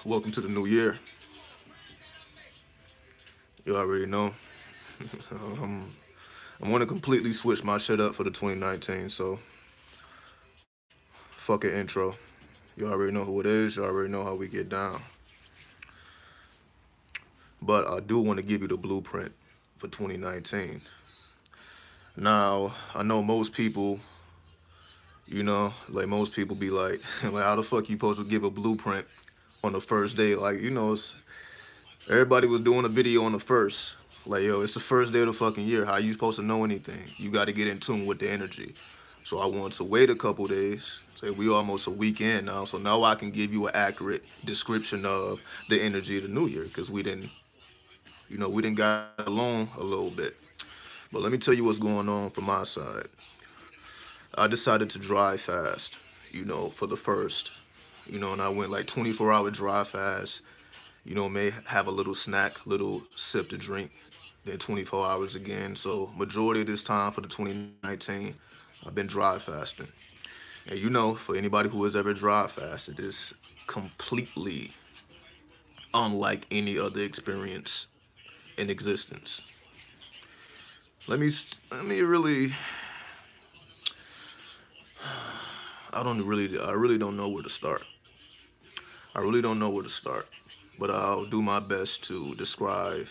Welcome to the new year. You already know. um, I'm gonna completely switch my shit up for the 2019. So fuck it intro. You already know who it is. You already know how we get down. But I do want to give you the blueprint for 2019. Now I know most people. Like most people be like, like how the fuck you supposed to give a blueprint on the first day? Like everybody was doing a video on the first. Like, yo, it's the first day of the fucking year. How you supposed to know anything? You got to get in tune with the energy. So I want to wait a couple days. Say we almost a week in now. So now I can give you an accurate description of the energy of the new year. Because we didn't got along a little bit. But let me tell you what's going on from my side. I decided to drive fast, for the first. And I went like 24-hour drive fast. May have a little snack, little sip to drink, then 24 hours again. So majority of this time for the 2019, I've been dry fasting. And for anybody who has ever dry fasted, it's completely unlike any other experience in existence. Let me really, I really don't know where to start. I really don't know where to start, but I'll do my best to describe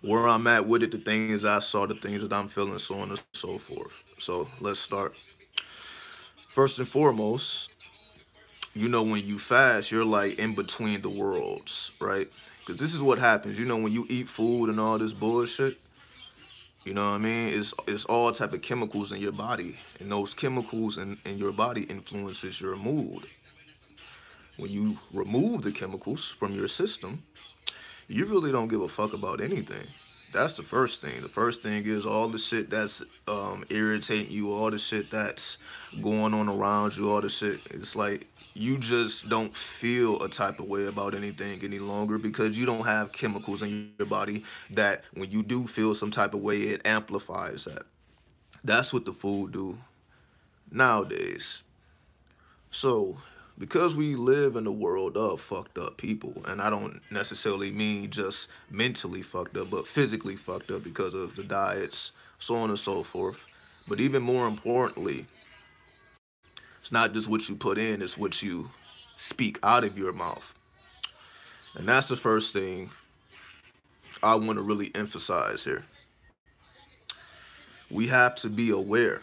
where I'm at with it, the things I saw, the things that I'm feeling, so on and so forth. So let's start. First and foremost, when you fast, you're like in between the worlds, right? Because this is what happens. When you eat food and all this bullshit, you know what I mean? It's all type of chemicals in your body, and those chemicals in your body influences your mood. When you remove the chemicals from your system, you really don't give a fuck about anything. That's the first thing. The first thing is all the shit that's irritating you, all the shit that's going on around you, all the shit. It's like you just don't feel a type of way about anything any longer because you don't have chemicals in your body that when you do feel some type of way, it amplifies that. That's what the food do nowadays. So, because we live in a world of fucked up people, and I don't necessarily mean just mentally fucked up, but physically fucked up because of the diets, so on and so forth. But even more importantly, it's not just what you put in, it's what you speak out of your mouth. And that's the first thing I want to really emphasize here. We have to be aware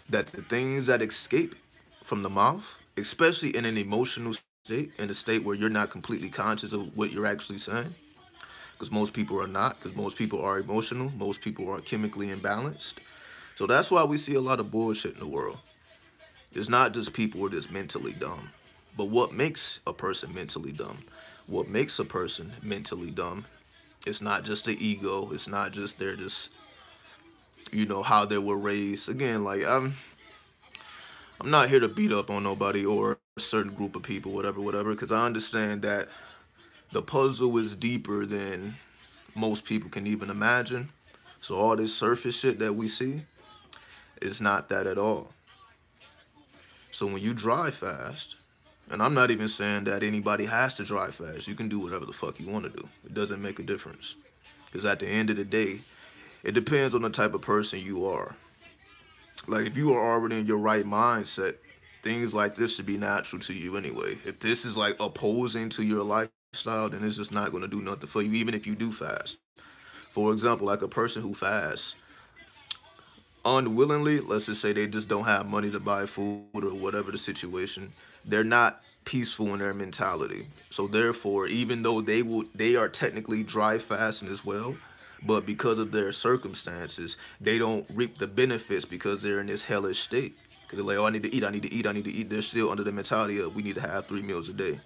that the things that escape from the mouth, especially in an emotional state, in a state where you're not completely conscious of what you're actually saying, because most people are not, because most people are emotional, most people are chemically imbalanced. So that's why we see a lot of bullshit in the world. It's not just people who are just mentally dumb. But what makes a person mentally dumb? What makes a person mentally dumb? It's not just the ego. It's not just they're just, how they were raised. Again, like I'm not here to beat up on nobody or a certain group of people, whatever, whatever, because I understand that the puzzle is deeper than most people can even imagine. So all this surface shit that we see is not that at all. So when you drive fast, and I'm not even saying that anybody has to drive fast. You can do whatever the fuck you want to do. It doesn't make a difference. Because at the end of the day, it depends on the type of person you are. Like if you are already in your right mindset, things like this should be natural to you anyway. If this is like opposing to your lifestyle, then it's just not going to do nothing for you, even if you do fast. For example, like a person who fasts unwillingly, let's just say they just don't have money to buy food or whatever the situation, they're not peaceful in their mentality. So therefore, even though they are technically dry fasting as well, but because of their circumstances, they don't reap the benefits because they're in this hellish state. Because they're like, oh, I need to eat, I need to eat, I need to eat. They're still under the mentality of we need to have 3 meals a day.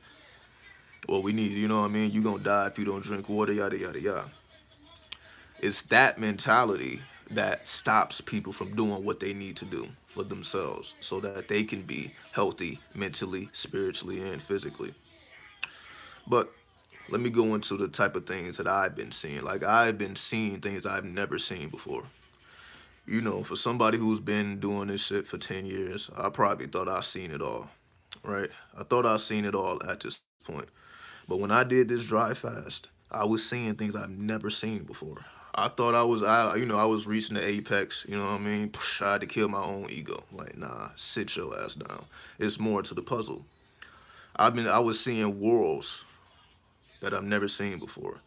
Or we need, you know what I mean? You're going to die if you don't drink water, yada, yada, yada. It's that mentality that stops people from doing what they need to do for themselves so that they can be healthy mentally, spiritually, and physically. But let me go into the type of things that I've been seeing. Like I've been seeing things I've never seen before. You know, for somebody who's been doing this shit for 10 years, I probably thought I seen it all, right? I thought I seen it all at this point. But when I did this dry fast, I was seeing things I've never seen before. I thought I was reaching the apex, you know what I mean? I had to kill my own ego. Like, nah, sit your ass down. It's more to the puzzle. I was seeing worlds that I've never seen before.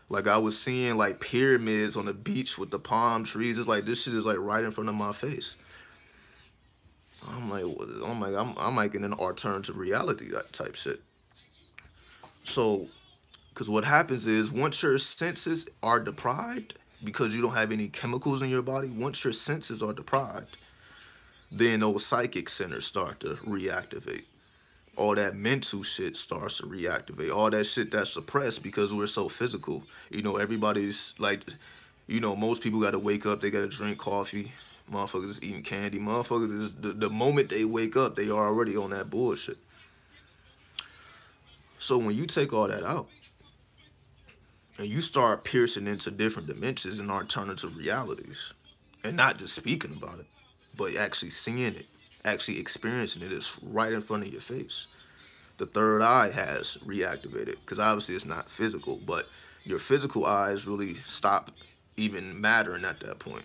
Like I was seeing like pyramids on the beach with the palm trees. It's like this shit is like right in front of my face. I'm like, I'm like in an alternative reality that type shit. So, because what happens is once your senses are deprived, because you don't have any chemicals in your body, once your senses are deprived, then those psychic centers start to reactivate. All that mental shit starts to reactivate. All that shit that's suppressed because we're so physical. You know, everybody's like, you know, most people got to wake up, they got to drink coffee. Motherfuckers is eating candy. Motherfuckers is the moment they wake up, they are already on that bullshit. So when you take all that out and you start piercing into different dimensions and alternative realities, and not just speaking about it, but actually seeing it, actually experiencing it, it's right in front of your face. The third eye has reactivated because obviously it's not physical, but your physical eyes really stop even mattering at that point.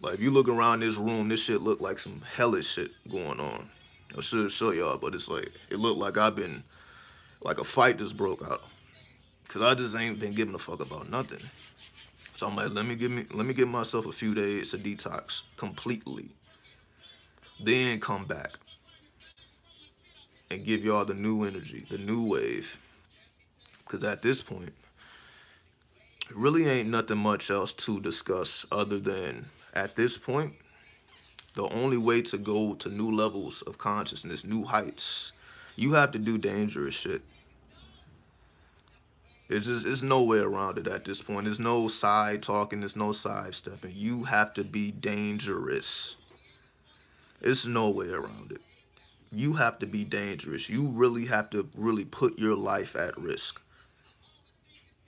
Like if you look around this room, this shit look like some hellish shit going on. I should show y'all, but it's like it looked like I've been like a fight just broke out because I just ain't been giving a fuck about nothing. So I'm like, let me give myself a few days to detox completely, then come back and give y'all the new energy, the new wave. Because at this point, it really ain't nothing much else to discuss other than at this point, the only way to go to new levels of consciousness, new heights, you have to do dangerous shit. It's no way around it at this point. There's no side talking, there's no side stepping. You have to be dangerous. It's no way around it. You have to be dangerous. You really have to really put your life at risk.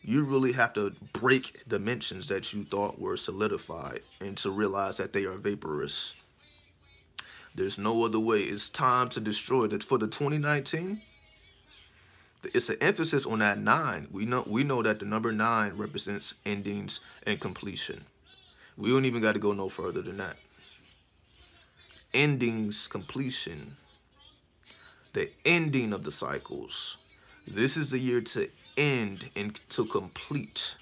You really have to break dimensions that you thought were solidified and to realize that they are vaporous. There's no other way. It's time to destroy that. For the 2019, it's an emphasis on that 9. We know that the number 9 represents endings and completion. We don't even got to go no further than that. Endings, completion, the ending of the cycles. This is the year to end and to complete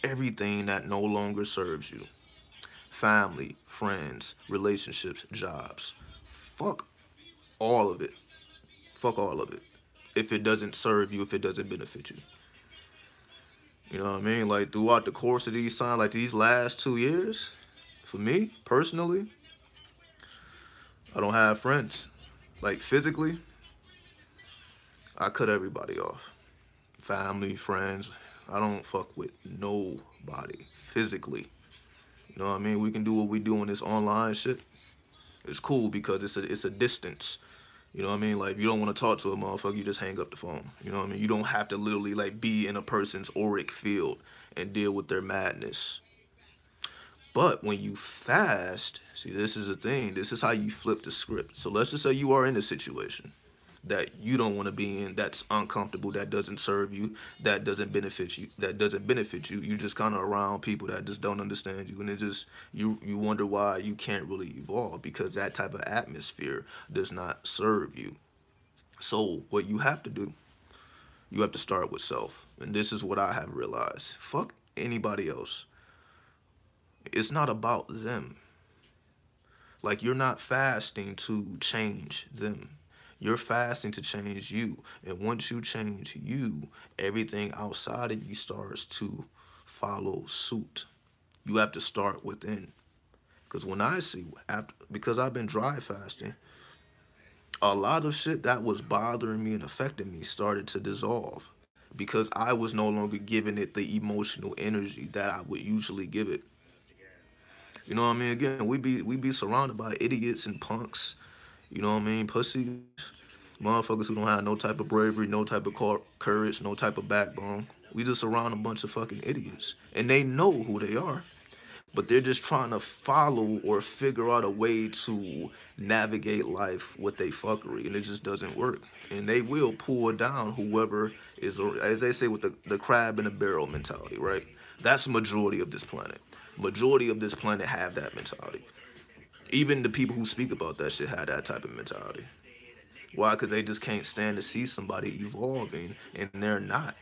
everything that no longer serves you. Family, friends, relationships, jobs. Fuck all of it. Fuck all of it. If it doesn't serve you, if it doesn't benefit you. You know what I mean? Like throughout the course of these times, like these last 2 years, for me personally, I don't have friends. Like physically, I cut everybody off. Family, friends. I don't fuck with nobody physically. You know what I mean? We can do what we do on this online shit. It's cool because it's a distance. You know what I mean? Like if you don't want to talk to a motherfucker, you just hang up the phone. You know what I mean? You don't have to literally like be in a person's auric field and deal with their madness. But when you fast, see, this is the thing. This is how you flip the script. So let's just say you are in a situation that you don't want to be in, that's uncomfortable, that doesn't serve you, that doesn't benefit you. You just kind of around people that just don't understand you, and it just you wonder why you can't really evolve because that type of atmosphere does not serve you. So what you have to do, you have to start with self, and this is what I have realized. Fuck anybody else. It's not about them. Like you're not fasting to change them. You're fasting to change you. And once you change you, everything outside of you starts to follow suit. You have to start within. Because when I see, because I've been dry fasting, a lot of shit that was bothering me and affecting me started to dissolve. Because I was no longer giving it the emotional energy that I would usually give it. You know what I mean? Again, we be surrounded by idiots and punks. You know what I mean? Pussies, motherfuckers who don't have no type of bravery, no type of courage, no type of backbone. We just surround a bunch of fucking idiots, and they know who they are. but they're just trying to follow or figure out a way to navigate life with they fuckery, and it just doesn't work. And they will pull down whoever is, as they say, with the crab in a barrel mentality, right? That's the majority of this planet. Majority of this planet have that mentality. Even the people who speak about that shit have that type of mentality. Why? Because they just can't stand to see somebody evolving, and they're not.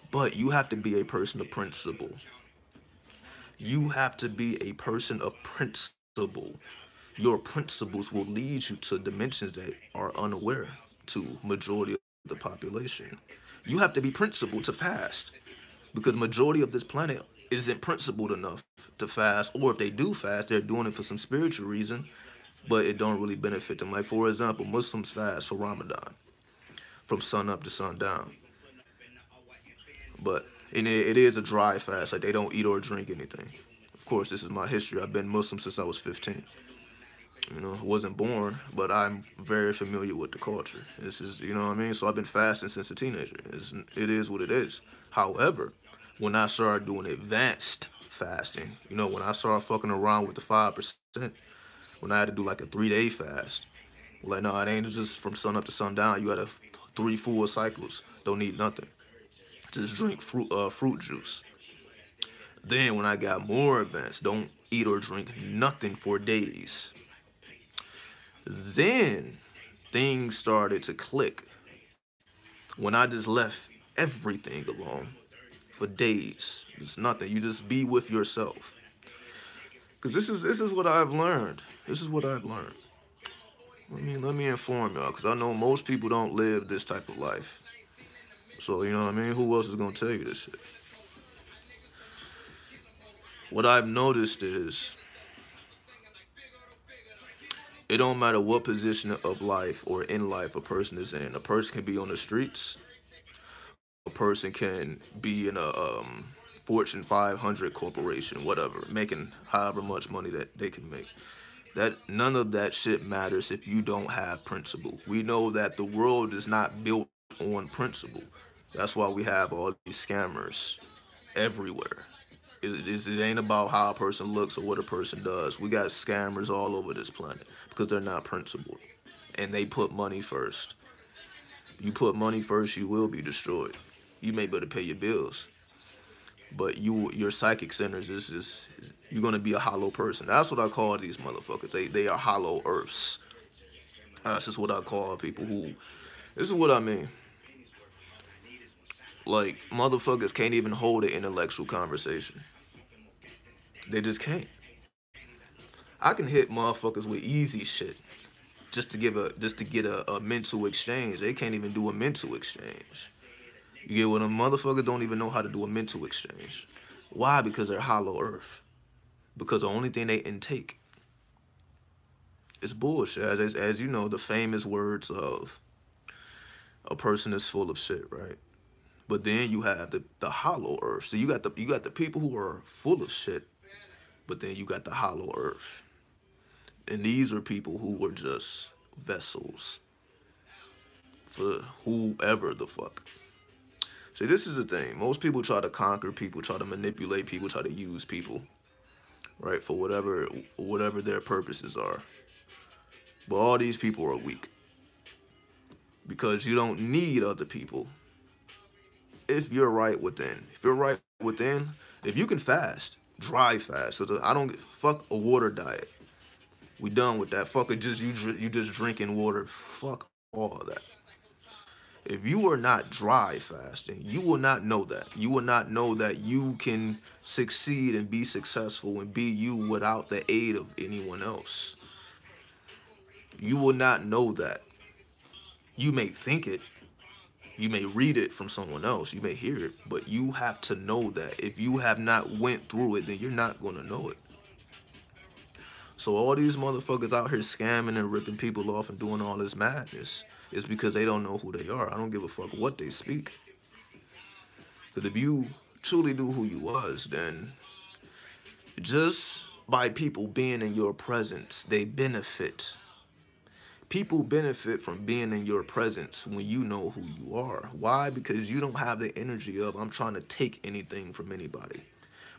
But you have to be a person of principle. You have to be a person of principle. Your principles will lead you to dimensions that are unaware to majority of the population. You have to be principled to fast, because majority of this planet isn't principled enough to fast, or if they do fast, they're doing it for some spiritual reason, but it don't really benefit them. Like, for example, Muslims fast for Ramadan from sun up to sundown, but it is a dry fast. Like, they don't eat or drink anything. Of course, this is my history. I've been Muslim since I was 15. You know, I wasn't born, but I'm very familiar with the culture. This is, you know what I mean? So I've been fasting since a teenager. It is what it is. However, when I started doing advanced fasting, you know, when I started fucking around with the 5%, when I had to do like a 3-day fast, like, no, it ain't just from sun up to sundown. You got to 3 full cycles. Don't eat nothing. Just drink fruit juice. Then when I got more advanced, don't eat or drink nothing for days. Then things started to click when I just left everything alone for days. It's nothing. You just be with yourself. Because this is what I've learned. This is what I've learned. Let me inform y'all, because I know most people don't live this type of life. So, you know what I mean? Who else is going to tell you this shit? What I've noticed is, it don't matter what position of life or in life a person is in. A person can be on the streets. A person can be in a Fortune 500 corporation, whatever, making however much money that they can make. That none of that shit matters if you don't have principle. We know that the world is not built on principle. That's why we have all these scammers everywhere. It ain't about how a person looks or what a person does. We got scammers all over this planet because they're not principled. And they put money first. You put money first, you will be destroyed. You may be able to pay your bills, but your psychic centers you're gonna be a hollow person. That's what I call these motherfuckers. They are hollow earths. That's just what I call people who. This is what I mean. Like, motherfuckers can't even hold an intellectual conversation. They just can't. I can hit motherfuckers with easy shit just to get a mental exchange. They can't even do a mental exchange. You get what? A motherfucker don't even know how to do a mental exchange. Why? Because they're hollow earth. Because the only thing they intake is bullshit. As you know, the famous words of a person is full of shit, right? But then you have the hollow earth. So you got the people who are full of shit, but then you got the hollow earth. And these are people who were just vessels for whoever the fuck. See, this is the thing. Most people try to conquer people, try to manipulate people, try to use people, right, for whatever their purposes are. But all these people are weak because you don't need other people if you're right within. If you're right within, if you can fast, dry fast. So I don't fuck a water diet. We done with that. Fuck it, you just drinking water. Fuck all of that. If you are not dry fasting, you will not know that. You will not know that you can succeed and be successful and be you without the aid of anyone else. You will not know that. You may think it. You may read it from someone else. You may hear it. But you have to know that. If you have not went through it, then you're not going to know it. So all these motherfuckers out here scamming and ripping people off and doing all this madness is because they don't know who they are. I don't give a fuck what they speak. Because if you truly knew who you was, then just by people being in your presence, they benefit. People benefit from being in your presence when you know who you are. Why? Because you don't have the energy of, I'm trying to take anything from anybody.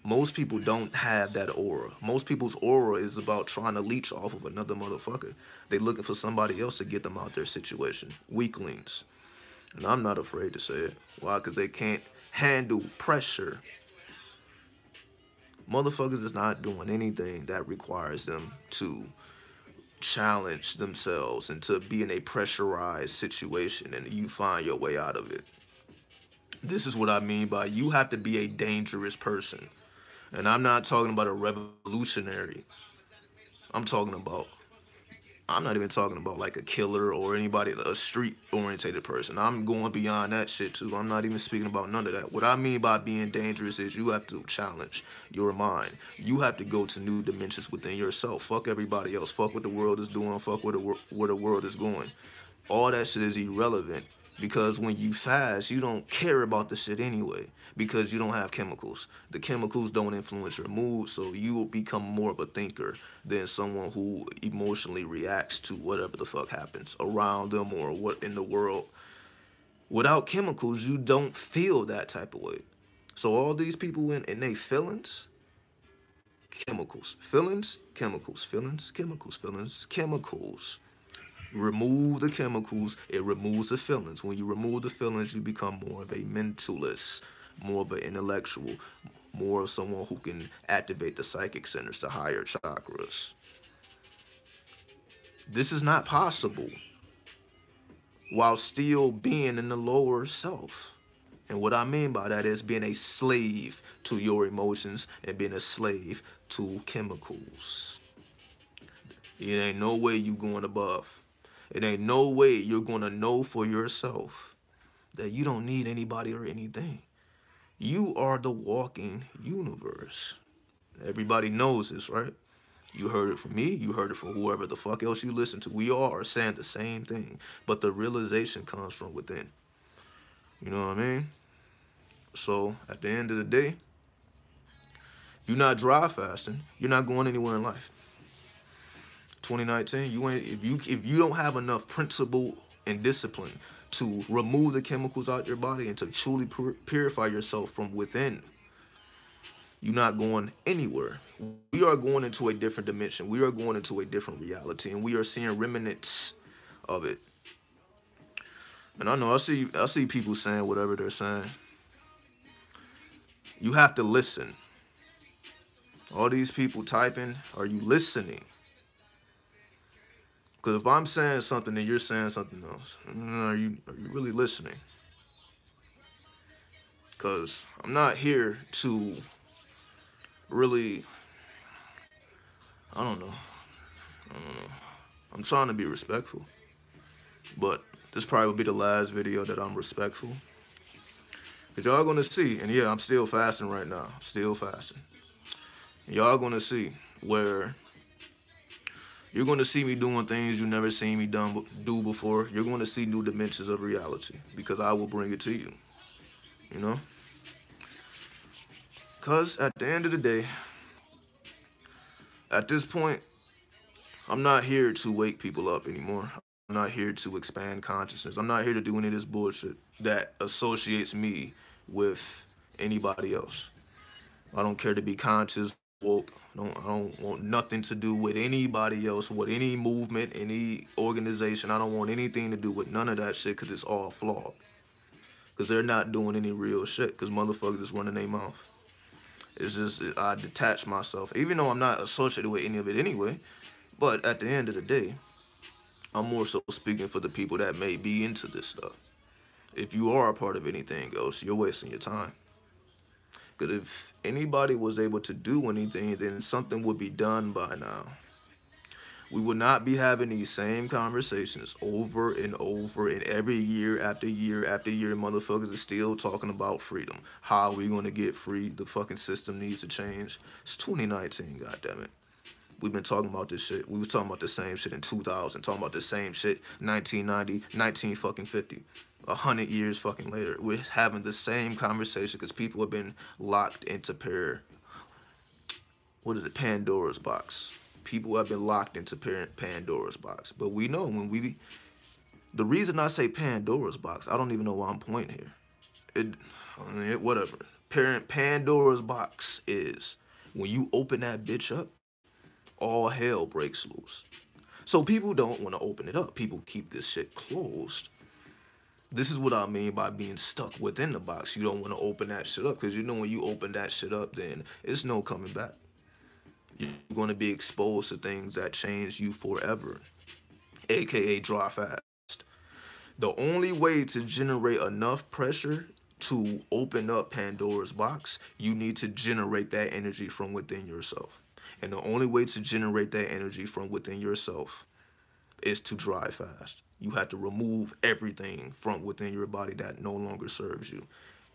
Most people don't have that aura. Most people's aura is about trying to leech off of another motherfucker. They looking for somebody else to get them out their situation. Weaklings. And I'm not afraid to say it. Why? Because they can't handle pressure. Motherfuckers is not doing anything that requires them to challenge themselves and to be in a pressurized situation and you find your way out of it. This is what I mean by you have to be a dangerous person. And I'm not talking about a revolutionary. I'm talking about, I'm not even talking about like a killer or anybody, a street orientated person. I'm going beyond that shit too. I'm not even speaking about none of that. What I mean by being dangerous is you have to challenge your mind. You have to go to new dimensions within yourself. Fuck everybody else. Fuck what the world is doing. Fuck where the world is going. All that shit is irrelevant because when you fast, you don't care about the shit anyway because you don't have chemicals. The chemicals don't influence your mood, so you will become more of a thinker than someone who emotionally reacts to whatever the fuck happens around them or what in the world. Without chemicals, you don't feel that type of way. So all these people in their feelings, chemicals, feelings, chemicals, feelings, chemicals, feelings, chemicals. Remove the chemicals, it removes the feelings. When you remove the feelings, you become more of a mentalist, more of an intellectual, more of someone who can activate the psychic centers, the higher chakras. This is not possible while still being in the lower self. And what I mean by that is being a slave to your emotions and being a slave to chemicals. It ain't no way you going above. It ain't no way you're going to know for yourself that you don't need anybody or anything. You are the walking universe. Everybody knows this, right? You heard it from me. You heard it from whoever the fuck else you listen to. We all are saying the same thing. But the realization comes from within. You know what I mean? So at the end of the day, you're not dry fasting. You're not going anywhere in life. 2019, you ain't if you don't have enough principle and discipline to remove the chemicals out your body and to truly purify yourself from within, you're not going anywhere. We are going into a different dimension. We are going into a different reality, and we are seeing remnants of it. And I know I see people saying whatever they're saying. You have to listen. All these people typing, are you listening? Because if I'm saying something and you're saying something else, are you really listening? Because I'm not here to really, I don't know. I'm trying to be respectful. But this probably will be the last video that I'm respectful. Because y'all going to see, and yeah, I'm still fasting right now. Still fasting. Y'all going to see where you're going to see me doing things you never seen me do before. You're going to see new dimensions of reality because I will bring it to you. You know? Because at the end of the day, at this point, I'm not here to wake people up anymore. I'm not here to expand consciousness. I'm not here to do any of this bullshit that associates me with anybody else. I don't care to be conscious, woke. I don't want nothing to do with anybody else, with any movement, any organization. I don't want anything to do with none of that shit because it's all flawed. Because they're not doing any real shit because motherfuckers is running their mouth. It's just, I detach myself, even though I'm not associated with any of it anyway. But at the end of the day, I'm more so speaking for the people that may be into this stuff. If you are a part of anything else, you're wasting your time. Because if anybody was able to do anything, then something would be done by now. We would not be having these same conversations over and over, and every year after year after year, motherfuckers are still talking about freedom. How are we going to get free? The fucking system needs to change. It's 2019, goddammit. We've been talking about this shit. We was talking about the same shit in 2000, talking about the same shit 1990, 1950. 100 years fucking later, we're having the same conversation because people have been locked into Pandora's box. People have been locked into Pandora's box. But we know the reason I say Pandora's box, I don't even know why I'm pointing here. Whatever. Parent Pandora's box is when you open that bitch up, all hell breaks loose. So people don't want to open it up. People keep this shit closed. This is what I mean by being stuck within the box. You don't want to open that shit up because you know when you open that shit up, then it's no coming back. You're going to be exposed to things that change you forever, aka dry fast. The only way to generate enough pressure to open up Pandora's box, you need to generate that energy from within yourself. And the only way to generate that energy from within yourself is to dry fast. You have to remove everything from within your body that no longer serves you.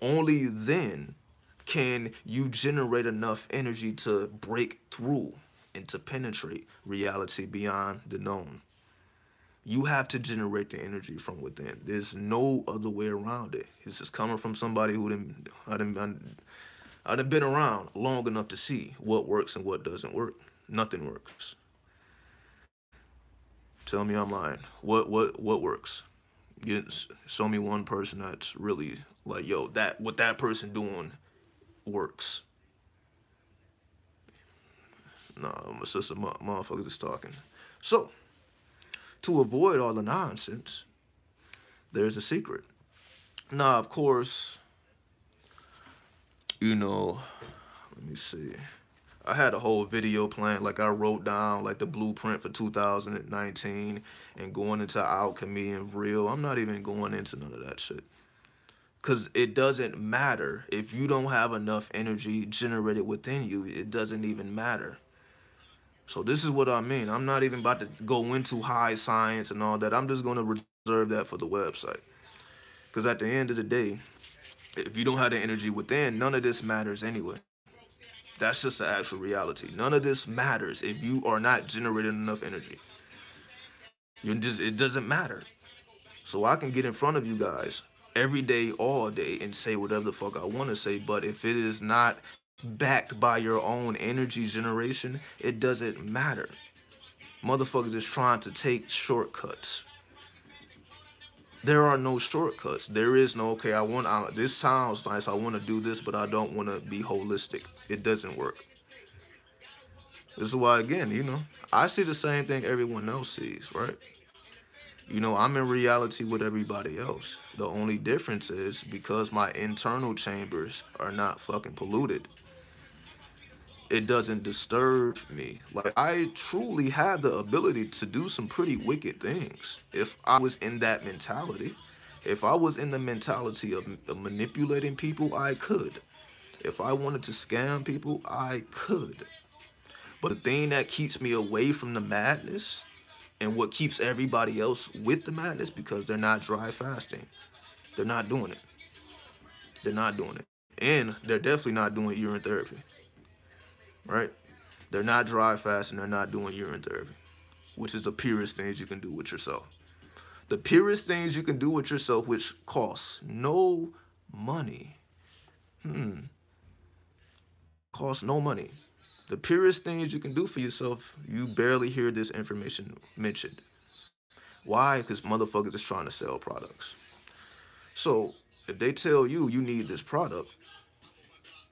Only then can you generate enough energy to break through and to penetrate reality beyond the known. You have to generate the energy from within. There's no other way around it. It's just coming from somebody who I done been around long enough to see what works and what doesn't work. Nothing works. Tell me I'm lying. What works? Show me one person that's really like, yo, that what that person doing works. Nah, it's just a motherfucker that's talking. So, to avoid all the nonsense, there's a secret. Now, of course, you know, let me see. I had a whole video plan, like I wrote down like the blueprint for 2019 and going into alchemy and real. I'm not even going into none of that shit. Because it doesn't matter. If you don't have enough energy generated within you, it doesn't even matter. So this is what I mean. I'm not even about to go into high science and all that. I'm just going to reserve that for the website. Because at the end of the day, if you don't have the energy within, none of this matters anyway. That's just the actual reality. None of this matters if you are not generating enough energy. It doesn't matter. So I can get in front of you guys every day, all day, and say whatever the fuck I want to say. But if it is not backed by your own energy generation, it doesn't matter. Motherfuckers is trying to take shortcuts. There are no shortcuts. There is no, okay, this sounds nice, I want to do this, but I don't want to be holistic. It doesn't work. This is why, again, you know, I see the same thing everyone else sees, right? You know, I'm in reality with everybody else. The only difference is because my internal chambers are not fucking polluted, it doesn't disturb me. Like, I truly have the ability to do some pretty wicked things if I was in that mentality. If I was in the mentality of manipulating people, I could. If I wanted to scam people, I could. But the thing that keeps me away from the madness and what keeps everybody else with the madness, because they're not dry fasting. They're not doing it. They're not doing it. And they're definitely not doing urine therapy. Right? They're not dry fasting, they're not doing urine therapy, which is the purest things you can do with yourself. The purest things you can do with yourself, which costs no money. Costs no money. The purest things you can do for yourself, you barely hear this information mentioned. Why? Because motherfuckers is trying to sell products. So if they tell you you need this product,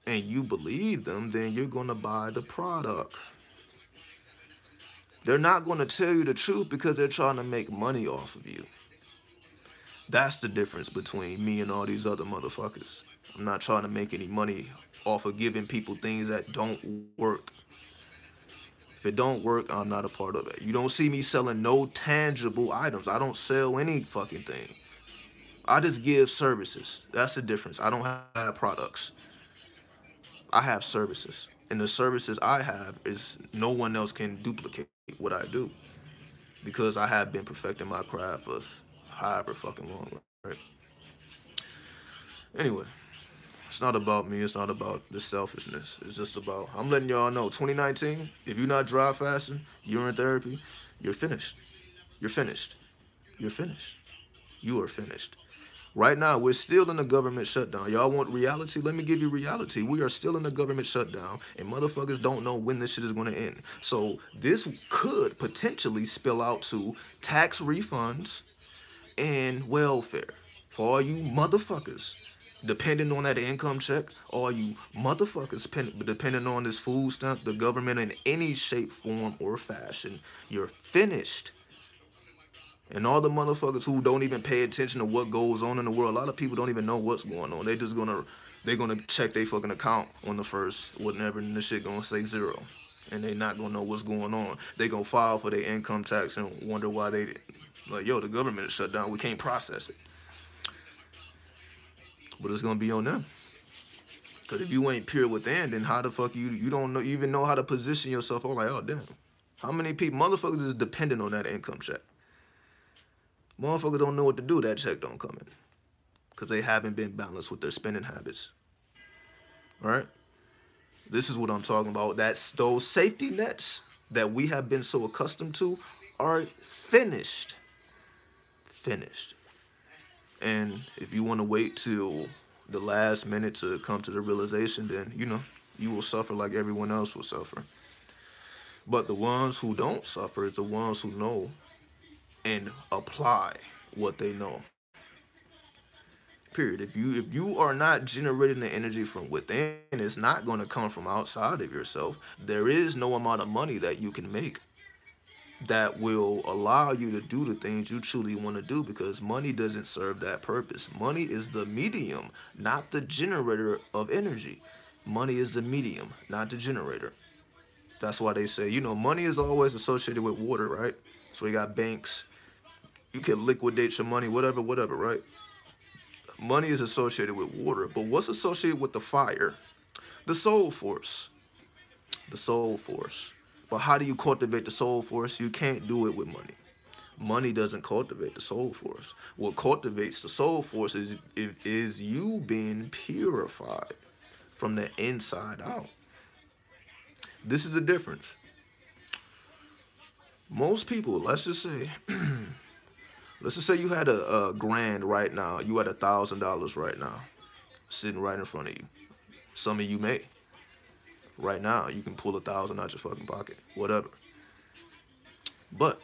and you believe them, then you're going to buy the product. They're not going to tell you the truth because they're trying to make money off of you. That's the difference between me and all these other motherfuckers. I'm not trying to make any money off of giving people things that don't work. If it don't work, I'm not a part of it. You don't see me selling no tangible items. I don't sell any fucking thing. I just give services. That's the difference. I don't have products. I have services, and the services I have is no one else can duplicate what I do because I have been perfecting my craft for however fucking long, right? Anyway, it's not about me. It's not about the selfishness. It's just about, I'm letting y'all know, 2019, if you're not dry fasting, urine therapy, you're finished. You're finished. You're finished. You are finished. Right now, we're still in a government shutdown. Y'all want reality? Let me give you reality. We are still in a government shutdown, and motherfuckers don't know when this shit is going to end. So this could potentially spill out to tax refunds and welfare for all you motherfuckers depending on that income check, all you motherfuckers depending on this food stamp, the government in any shape, form, or fashion, you're finished. And all the motherfuckers who don't even pay attention to what goes on in the world, a lot of people don't even know what's going on. They're gonna check their fucking account on the first, whatever, and the shit gonna say zero. And they not gonna know what's going on. They gonna file for their income tax and wonder why they, like, yo, the government is shut down, we can't process it. But it's gonna be on them. Cause if you ain't pure within, then how the fuck you don't know, even know how to position yourself? Oh, like, oh damn, how many people, motherfuckers is dependent on that income check? Motherfuckers don't know what to do. That check don't come in because they haven't been balanced with their spending habits. All right, this is what I'm talking about. That's those safety nets that we have been so accustomed to are finished. Finished. And if you want to wait till the last minute to come to the realization, then, you know, you will suffer like everyone else will suffer. But the ones who don't suffer is the ones who know and apply what they know. Period. If you are not generating the energy from within, it's not going to come from outside of yourself. There is no amount of money that you can make that will allow you to do the things you truly want to do, because money doesn't serve that purpose. Money is the medium, not the generator of energy. Money is the medium, not the generator. That's why they say, you know, money is always associated with water, right? So you got banks, you can liquidate your money, whatever, right? Money is associated with water, but what's associated with the fire? The soul force. The soul force. But how do you cultivate the soul force? You can't do it with money. Money doesn't cultivate the soul force. What cultivates the soul force is you being purified from the inside out. This is the difference. Most people, let's just say you had a grand right now. You had $1,000 right now, sitting right in front of you. Some of you may. Right now, you can pull 1,000 out your fucking pocket, whatever. But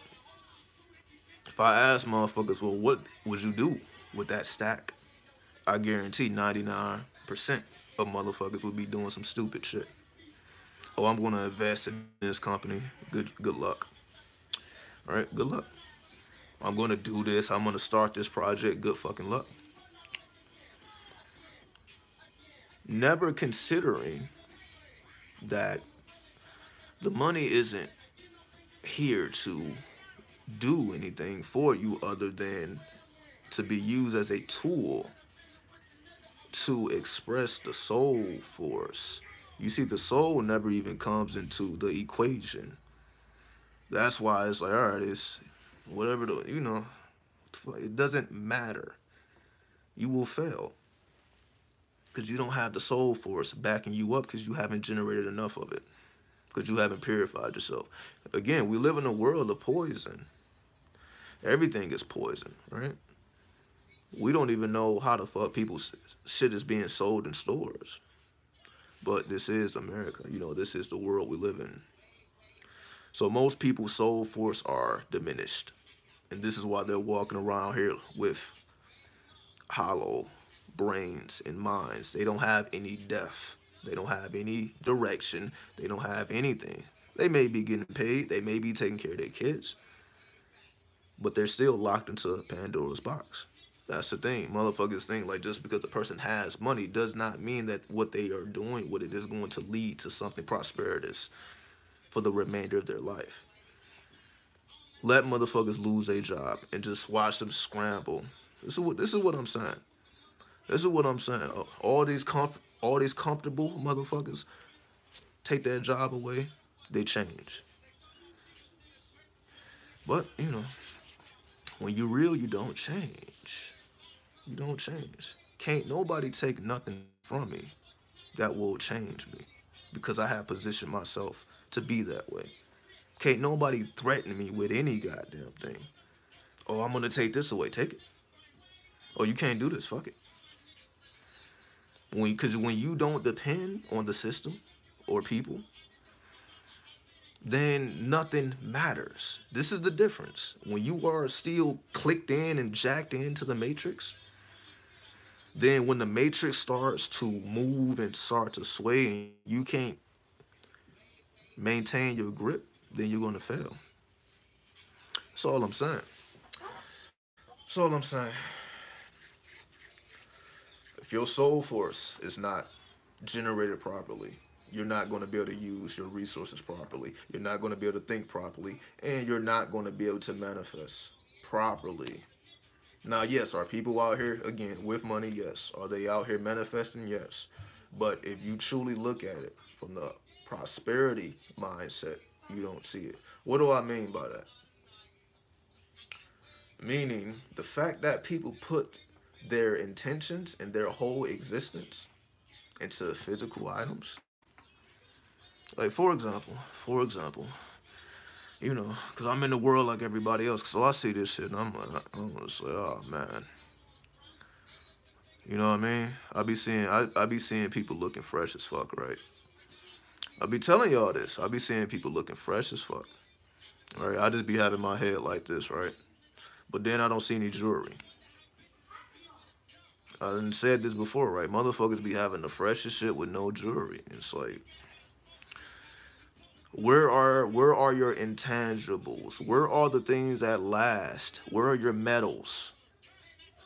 if I ask motherfuckers, well, what would you do with that stack? I guarantee 99% of motherfuckers would be doing some stupid shit. Oh, I'm going to invest in this company. Good luck. All right, good luck. I'm going to do this. I'm going to start this project. Good fucking luck. Never considering that the money isn't here to do anything for you other than to be used as a tool to express the soul force. You see, the soul never even comes into the equation. That's why it's like, all right, it's whatever, you know, it doesn't matter. You will fail because you don't have the soul force backing you up, because you haven't generated enough of it, because you haven't purified yourself. Again, we live in a world of poison. Everything is poison, right? We don't even know how the fuck people's shit is being sold in stores. But this is America. You know, this is the world we live in. So most people's soul force are diminished. And this is why they're walking around here with hollow brains and minds. They don't have any depth. They don't have any direction. They don't have anything. They may be getting paid. They may be taking care of their kids. But they're still locked into Pandora's box. That's the thing. Motherfuckers think like just because a person has money does not mean that what they are doing with it is going to lead to something prosperous for the remainder of their life. Let motherfuckers lose their job and just watch them scramble. This is what I'm saying. This is what I'm saying. All these comfortable motherfuckers take their job away, they change. But, you know, when you're real, you don't change. You don't change. Can't nobody take nothing from me that will change me, because I have positioned myself to be that way. Can't nobody threaten me with any goddamn thing. Oh, I'm going to take this away. Take it. Oh, you can't do this. Fuck it. Because when you don't depend on the system or people, then nothing matters. This is the difference. When you are still clicked in and jacked into the matrix, Then when the matrix starts to move and start to sway and you can't maintain your grip, then you're gonna fail. That's all I'm saying. That's all I'm saying. If your soul force is not generated properly, you're not going to be able to use your resources properly. You're not going to be able to think properly, and you're not going to be able to manifest properly. Now, yes, are people out here again with money? Yes. Are they out here manifesting? Yes. But if you truly look at it from the prosperity mindset, you don't see it. What do I mean by that? Meaning the fact that people put their intentions and their whole existence into physical items. Like for example, because I'm in the world like everybody else. So I see this shit and I'm gonna say, oh man, you know what I mean? I be seeing people looking fresh as fuck, right? I be telling y'all this. I be seeing people looking fresh as fuck, right? I just be having my head like this, right? But then I don't see any jewelry. I done said this before, right? Motherfuckers be having the freshest shit with no jewelry. It's like, where are your intangibles? Where are the things that last? Where are your metals?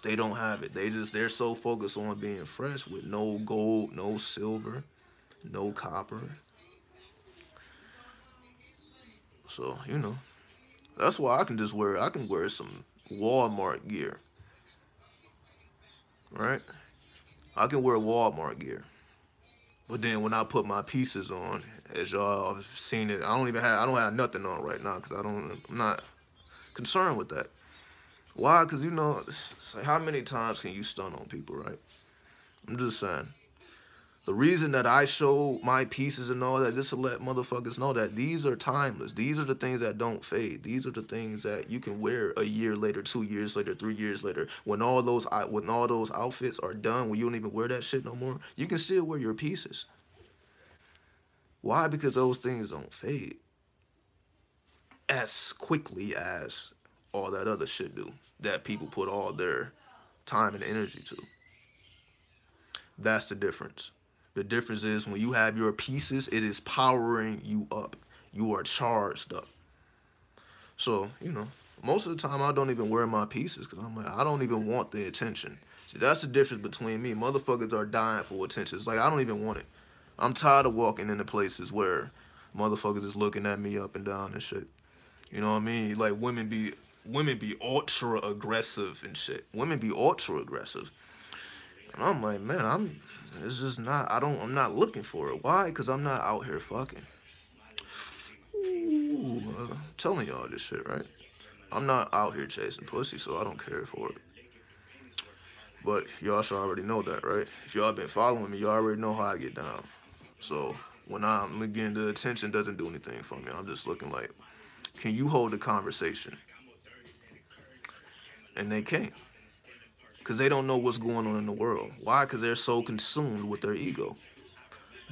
They don't have it. They're so focused on being fresh with no gold, no silver, no copper. So, that's why I can wear some Walmart gear, right? I can wear Walmart gear. But then when I put my pieces on, as y'all have seen it, I don't have nothing on right now because I'm not concerned with that. Why? Because it's like how many times can you stun on people, right? I'm just saying. The reason that I show my pieces and all that, just to let motherfuckers know that these are timeless. These are the things that don't fade. These are the things that you can wear a year later, 2 years later, 3 years later. When all those outfits are done, when you don't even wear that shit no more, you can still wear your pieces. Why? Because those things don't fade as quickly as all that other shit do that people put all their time and energy to. That's the difference. The difference is when you have your pieces, it is powering you up. You are charged up. So, most of the time I don't even wear my pieces because I'm like, I don't even want the attention. See, that's the difference between me. Motherfuckers are dying for attention. It's like, I don't even want it. I'm tired of walking into places where motherfuckers is looking at me up and down and shit. You know what I mean? Like women be ultra aggressive and shit. Women be ultra aggressive. And I'm like, man, it's just not, I'm not looking for it. Why? Because I'm not out here fucking. Ooh, I'm telling y'all this shit, right? I'm not out here chasing pussy, so I don't care for it. But y'all should already know that, right? If y'all been following me, y'all already know how I get down. So when I'm again, the attention doesn't do anything for me. I'm just looking like, can you hold the conversation? And they can't. Because they don't know what's going on in the world. Why? Because they're so consumed with their ego.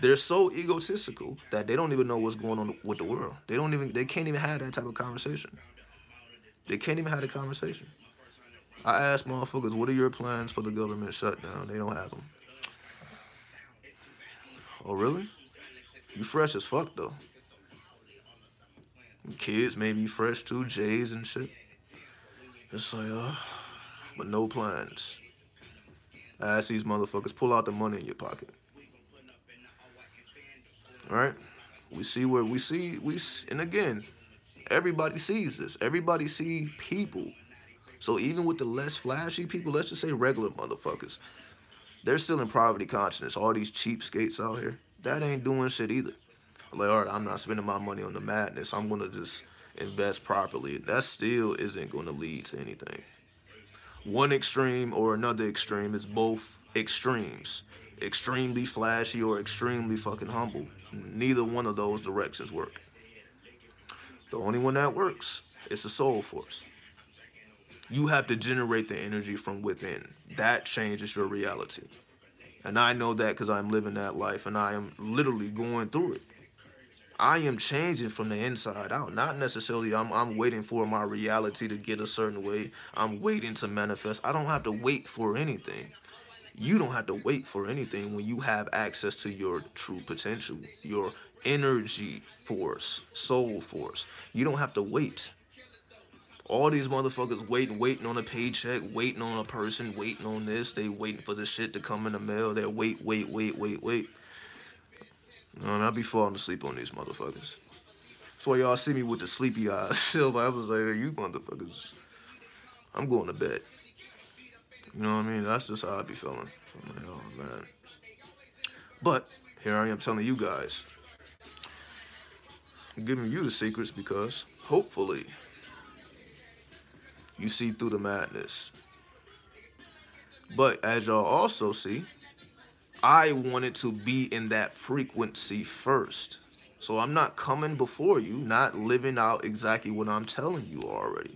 They're so egotistical that they don't even know what's going on with the world. They can't even have that type of conversation. They can't even have the conversation. I ask motherfuckers, what are your plans for the government shutdown? They don't have them. Oh, really? You fresh as fuck, though. Kids may be fresh, too. Jays and shit. It's like, but no plans. I ask these motherfuckers, pull out the money in your pocket. All right? And again, everybody sees this. Everybody see people. So even with the less flashy people, let's just say regular motherfuckers, they're still in poverty consciousness. All these cheapskates out here, that ain't doing shit either. Like, all right, I'm not spending my money on the madness. I'm going to just invest properly. That still isn't going to lead to anything. One extreme or another extreme is both extremes. Extremely flashy or extremely fucking humble. Neither one of those directions work. The only one that works is the soul force. You have to generate the energy from within. That changes your reality. And I know that because I'm living that life and I am literally going through it. I am changing from the inside out. Not necessarily I'm waiting for my reality to get a certain way. I'm waiting to manifest. I don't have to wait for anything. You don't have to wait for anything when you have access to your true potential, your energy force, soul force. You don't have to wait. All these motherfuckers waiting on a paycheck, waiting on a person, waiting on this. They waiting for the shit to come in the mail. They're wait. You know, and I be falling asleep on these motherfuckers. That's why y'all see me with the sleepy eyes. So I was like, hey, you motherfuckers, I'm going to bed. You know what I mean? That's just how I be feeling. I'm like, oh man. But here I am telling you guys, I'm giving you the secrets because hopefully you see through the madness. But as y'all also see, I wanted to be in that frequency first. So I'm not coming before you, not living out exactly what I'm telling you already.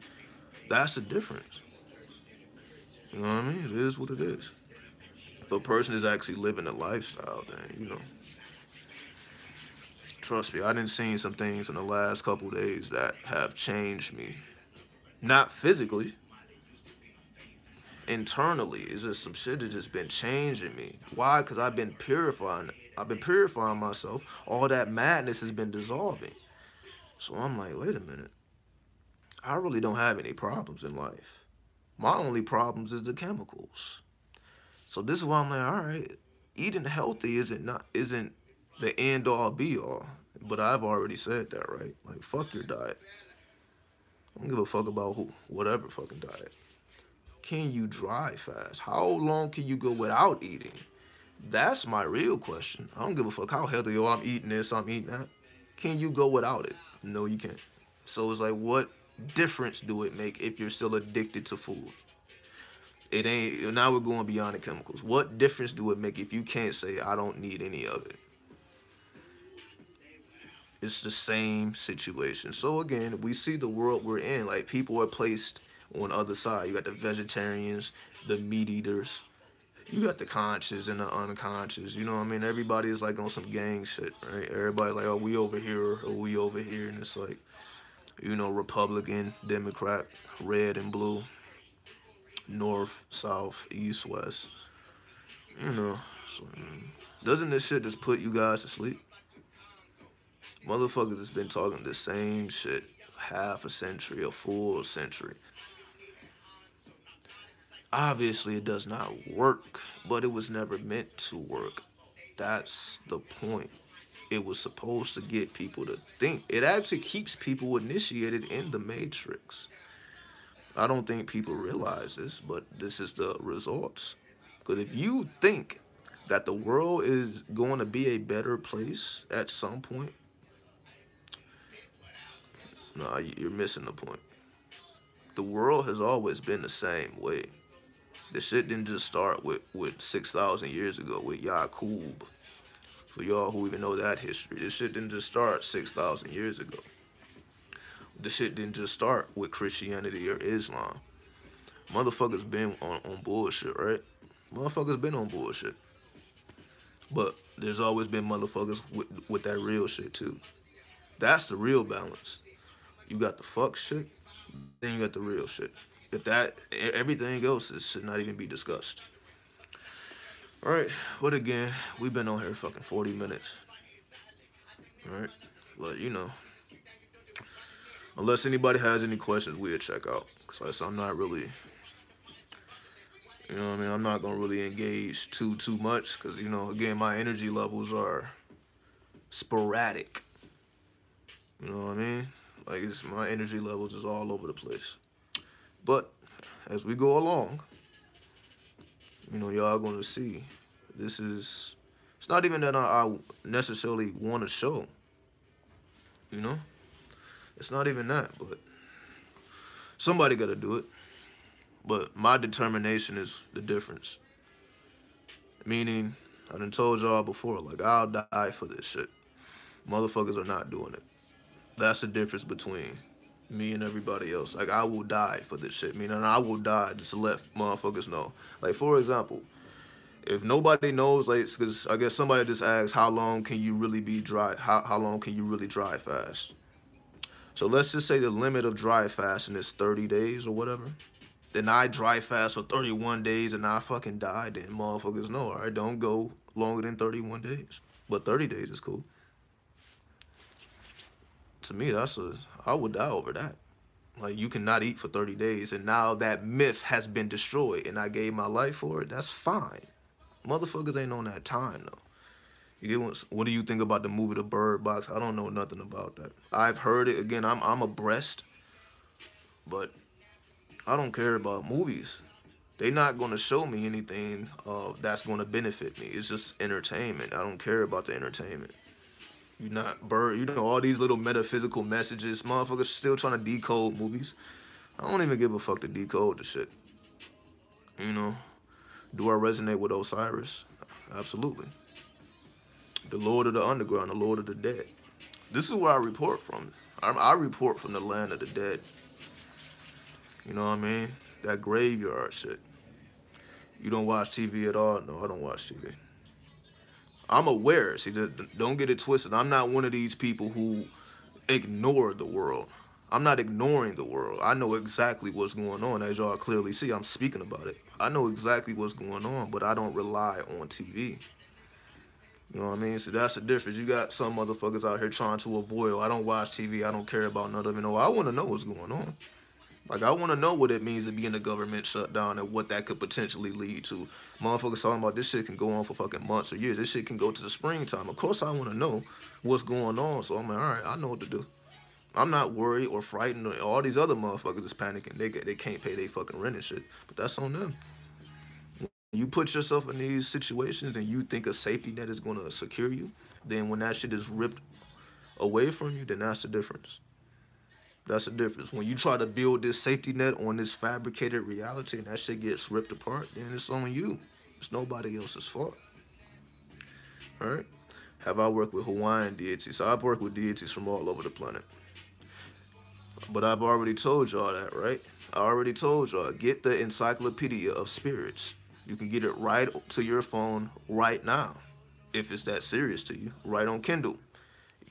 That's the difference. You know what I mean? It is what it is. If a person is actually living a lifestyle, then, you know, trust me, I done seen some things in the last couple days that have changed me. Not physically, internally. It's just some shit that just been changing me. Why? Because I've been purifying. I've been purifying myself. All that madness has been dissolving. So I'm like, wait a minute. I really don't have any problems in life. My only problems is the chemicals. So this is why I'm like, all right, eating healthy isn't the end all be all. But I've already said that, right? Like, fuck your diet. I don't give a fuck about whatever fucking diet. Can you dry fast? How long can you go without eating? That's my real question. I don't give a fuck how healthy you are. I'm eating this, I'm eating that. Can you go without it? No, you can't. So it's like, what difference do it make if you're still addicted to food? It ain't. Now we're going beyond the chemicals. What difference do it make if you can't say, I don't need any of it? It's the same situation. So again, we see the world we're in. Like, people are placed on the other side. You got the vegetarians, the meat eaters. You got the conscious and the unconscious. You know what I mean? Everybody is like on some gang shit, right? Everybody like, oh, we over here or we over here. And it's like, you know, Republican, Democrat, red and blue, north, south, east, west. You know, so, doesn't this shit just put you guys to sleep? Motherfuckers has been talking the same shit half a century, a full century. Obviously, it does not work, but it was never meant to work. That's the point. It was supposed to get people to think. It actually keeps people initiated in the matrix. I don't think people realize this, but this is the results. Because if you think that the world is going to be a better place at some point, nah, you're missing the point. The world has always been the same way. The shit didn't just start with 6,000 years ago with Yaqub. For y'all who even know that history, this shit didn't just start 6,000 years ago. This shit didn't just start with Christianity or Islam. Motherfuckers been on bullshit, right? Motherfuckers been on bullshit. But there's always been motherfuckers with that real shit too. That's the real balance. You got the fuck shit, then you got the real shit. If that, everything else should not even be discussed. All right, but again, we've been on here fucking 40 minutes. All right, but you know, unless anybody has any questions, we'll check out. Cause I'm not really, you know what I mean? I'm not gonna really engage too much. Cause you know, again, my energy levels are sporadic. You know what I mean? Like, my energy levels is all over the place. But as we go along, you know, y'all gonna see. It's not even that I necessarily want to show. You know, it's not even that, but somebody got to do it. But my determination is the difference. Meaning, I done told y'all before, like, I'll die for this shit. Motherfuckers are not doing it. That's the difference between me and everybody else. Like, I will die for this shit. Meaning, I will die just to let motherfuckers know. Like, for example, if nobody knows, like, because I guess somebody just asked, how long can you really be dry? How long can you really dry fast? So let's just say the limit of dry fasting is 30 days or whatever. then I dry fast for 31 days and I fucking die, then motherfuckers know, all right, don't go longer than 31 days. But 30 days is cool. To me, I would die over that. Like, you cannot eat for 30 days, and now that myth has been destroyed, and I gave my life for it, that's fine. Motherfuckers ain't on that time, though. You get what do you think about the movie The Bird Box? I don't know nothing about that. I've heard it. Again, I'm abreast, but I don't care about movies. They're not going to show me anything that's going to benefit me. It's just entertainment. I don't care about the entertainment. You're not bird. You know, all these little metaphysical messages. Motherfuckers still trying to decode movies. I don't even give a fuck to decode the shit. You know, do I resonate with Osiris? Absolutely. The Lord of the Underground, the Lord of the Dead. This is where I report from. I report from the land of the dead. You know what I mean? That graveyard shit. You don't watch TV at all? No, I don't watch TV. I'm aware. See, don't get it twisted. I'm not one of these people who ignore the world. I'm not ignoring the world. I know exactly what's going on. As y'all clearly see, I'm speaking about it. I know exactly what's going on, but I don't rely on TV. You know what I mean? So that's the difference. You got some motherfuckers out here trying to avoid, oh, I don't watch TV, I don't care about none of it. No, I want to know what's going on. Like, I want to know what it means to be in a government shutdown and what that could potentially lead to. Motherfuckers talking about this shit can go on for fucking months or years. This shit can go to the springtime. Of course I want to know what's going on. So I'm like, all right, I know what to do. I'm not worried or frightened. All these other motherfuckers is panicking. They can't pay their fucking rent and shit. But that's on them. You put yourself in these situations and you think a safety net is going to secure you, then when that shit is ripped away from you, then that's the difference. That's the difference. When you try to build this safety net on this fabricated reality and that shit gets ripped apart, then it's on you. It's nobody else's fault. All right? Have I worked with Hawaiian deities? So I've worked with deities from all over the planet. But I've already told y'all that, right? I already told y'all, get the Encyclopedia of Spirits. You can get it right to your phone right now. If it's that serious to you, right on Kindle.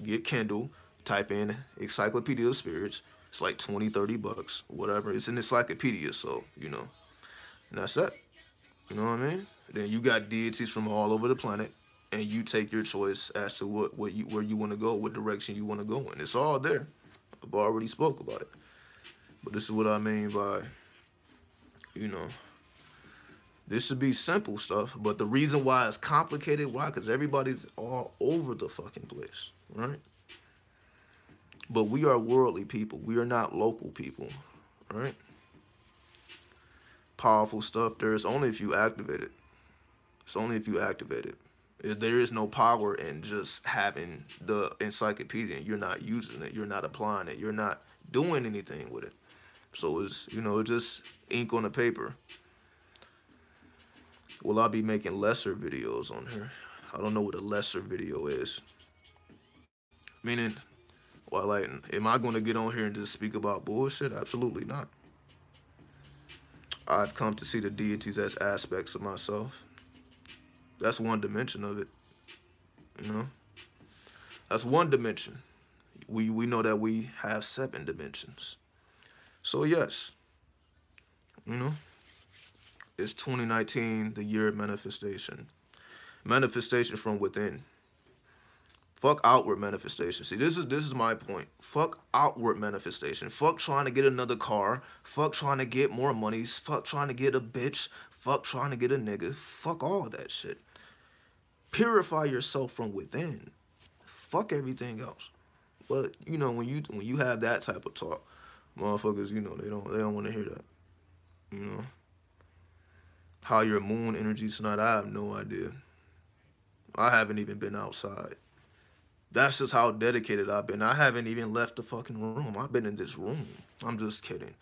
Get Kindle, type in Encyclopedia of Spirits. It's like 20, 30 bucks, whatever. It's an encyclopedia, so, you know. And that's that. You know what I mean? Then you got deities from all over the planet, and you take your choice as to where you want to go, what direction you want to go in. It's all there. I've already spoke about it. But this is what I mean by, you know, this should be simple stuff. But the reason why it's complicated, why? Because everybody's all over the fucking place, right? But we are worldly people. We are not local people, right? Powerful stuff. There's only if you activate it. It's only if you activate it. There is no power in just having the encyclopedia and you're not using it. You're not applying it. You're not doing anything with it. So it's, you know, just ink on the paper. Will I be making lesser videos on here? I don't know what a lesser video is. Meaning, well, like, am I going to get on here and just speak about bullshit? Absolutely not. I've come to see the deities as aspects of myself. That's one dimension of it, you know? That's one dimension. We know that we have 7 dimensions. So yes, you know, it's 2019, the year of manifestation. Manifestation from within. Fuck outward manifestation. See, this is my point. Fuck outward manifestation. Fuck trying to get another car. Fuck trying to get more money. Fuck trying to get a bitch. Fuck trying to get a nigga. Fuck all that shit. Purify yourself from within. Fuck everything else. But you know, when you have that type of talk, motherfuckers, you know, they don't want to hear that. You know, how your moon energy tonight, I have no idea. I haven't even been outside. That's just how dedicated I've been. I haven't even left the fucking room. I've been in this room. I'm just kidding.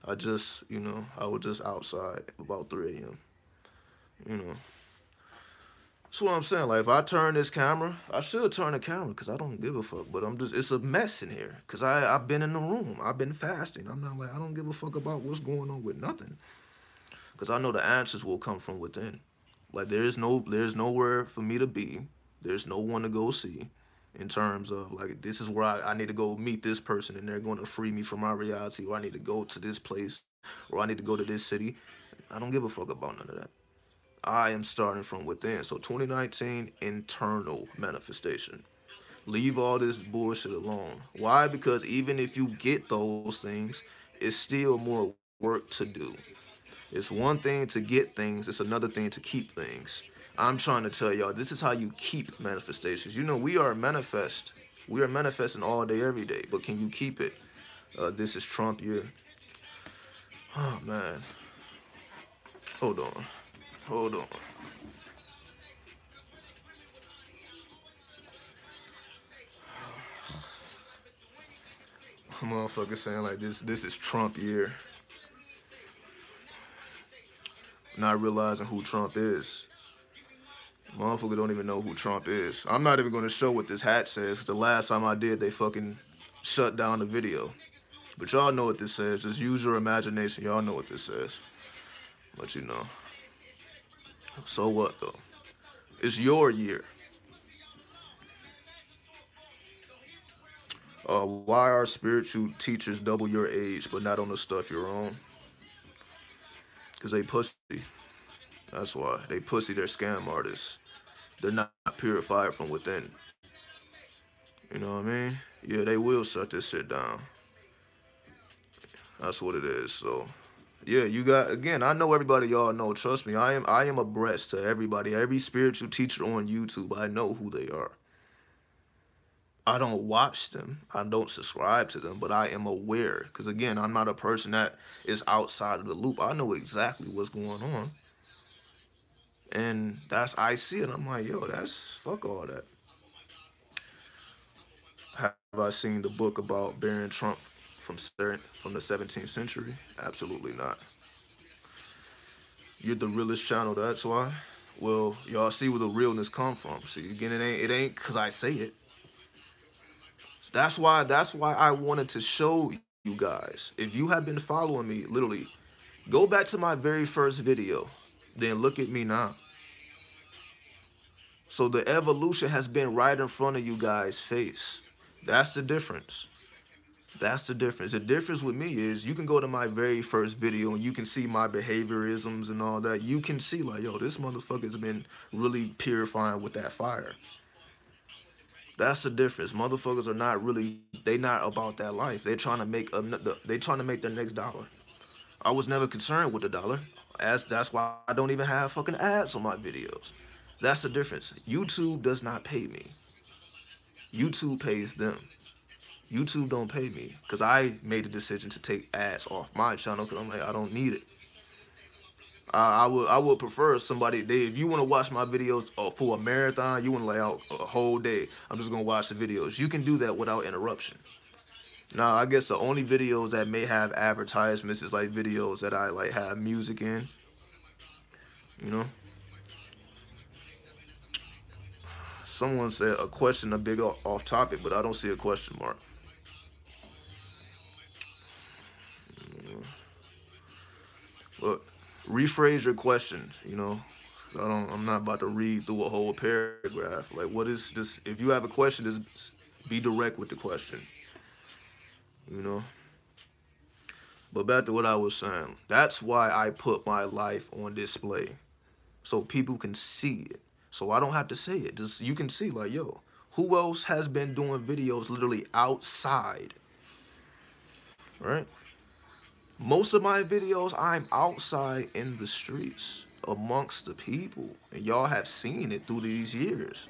I just, you know, I was just outside about 3 a.m. You know. That's what I'm saying. Like, if I turn this camera, I should turn the camera because I don't give a fuck. But I'm just, it's a mess in here because I've been in the room. I've been fasting. I'm not like, I don't give a fuck about what's going on with nothing. Because I know the answers will come from within. Like, there's nowhere for me to be. There's no one to go see in terms of, like, this is where I need to go meet this person and they're going to free me from my reality, or I need to go to this place or I need to go to this city. I don't give a fuck about none of that. I am starting from within. So 2019, internal manifestation. Leave all this bullshit alone. Why? Because even if you get those things, it's still more work to do. It's one thing to get things, it's another thing to keep things. I'm trying to tell y'all, this is how you keep manifestations. You know, we are manifest. We are manifesting all day, every day, but can you keep it? This is Trump year. Oh, man. Hold on. Hold on. Motherfucker saying like this is Trump year. Not realizing who Trump is. Motherfucker don't even know who Trump is. I'm not even gonna show what this hat says. 'Cause the last time I did, they fucking shut down the video. But y'all know what this says. Just use your imagination. Y'all know what this says. But you know. So what though? It's your year. Why are spiritual teachers double your age but not on the stuff you're on? Because they pussy. That's why. They pussy, they're scam artists. They're not purified from within. You know what I mean? Yeah, they will shut this shit down. That's what it is. So yeah, you got again, I know everybody y'all know, trust me, I am abreast to everybody. Every spiritual teacher on YouTube, I know who they are. I don't watch them. I don't subscribe to them, but I am aware. Because again, I'm not a person that is outside of the loop. I know exactly what's going on. And that's I see it. I'm like, yo, that's fuck all that. Have I seen the book about Baron Trump from the 17th century? Absolutely not. You're the realest channel, that's why. Well, y'all see where the realness come from. See, again, it ain't cause I say it. That's why I wanted to show you guys. If you have been following me, literally, go back to my very first video. Then look at me now. So the evolution has been right in front of you guys' face. That's the difference. That's the difference. The difference with me is you can go to my very first video and you can see my behaviorisms and all that. You can see like, yo, this motherfucker's been really purifying with that fire. That's the difference. Motherfuckers are not really, they not about that life. They're trying to make they trying to make their next dollar. I was never concerned with the dollar. That's why I don't even have fucking ads on my videos. That's the difference. YouTube does not pay me. YouTube pays them. YouTube don't pay me because I made a decision to take ads off my channel because I'm like, I don't need it. I would prefer somebody, if you want to watch my videos for a marathon, you want to lay out a whole day, I'm just going to watch the videos. You can do that without interruption. Now, I guess the only videos that may have advertisements is like videos that I like have music in, you know. Someone said a question a big off topic, but I don't see a question mark. Look, rephrase your questions, you know. I'm not about to read through a whole paragraph. Like, what is this? If you have a question, just be direct with the question, you know. But back to what I was saying. That's why I put my life on display, so people can see it. So I don't have to say it. Just you can see, like, yo, who else has been doing videos literally outside, right? Most of my videos, I'm outside in the streets amongst the people, and y'all have seen it through these years.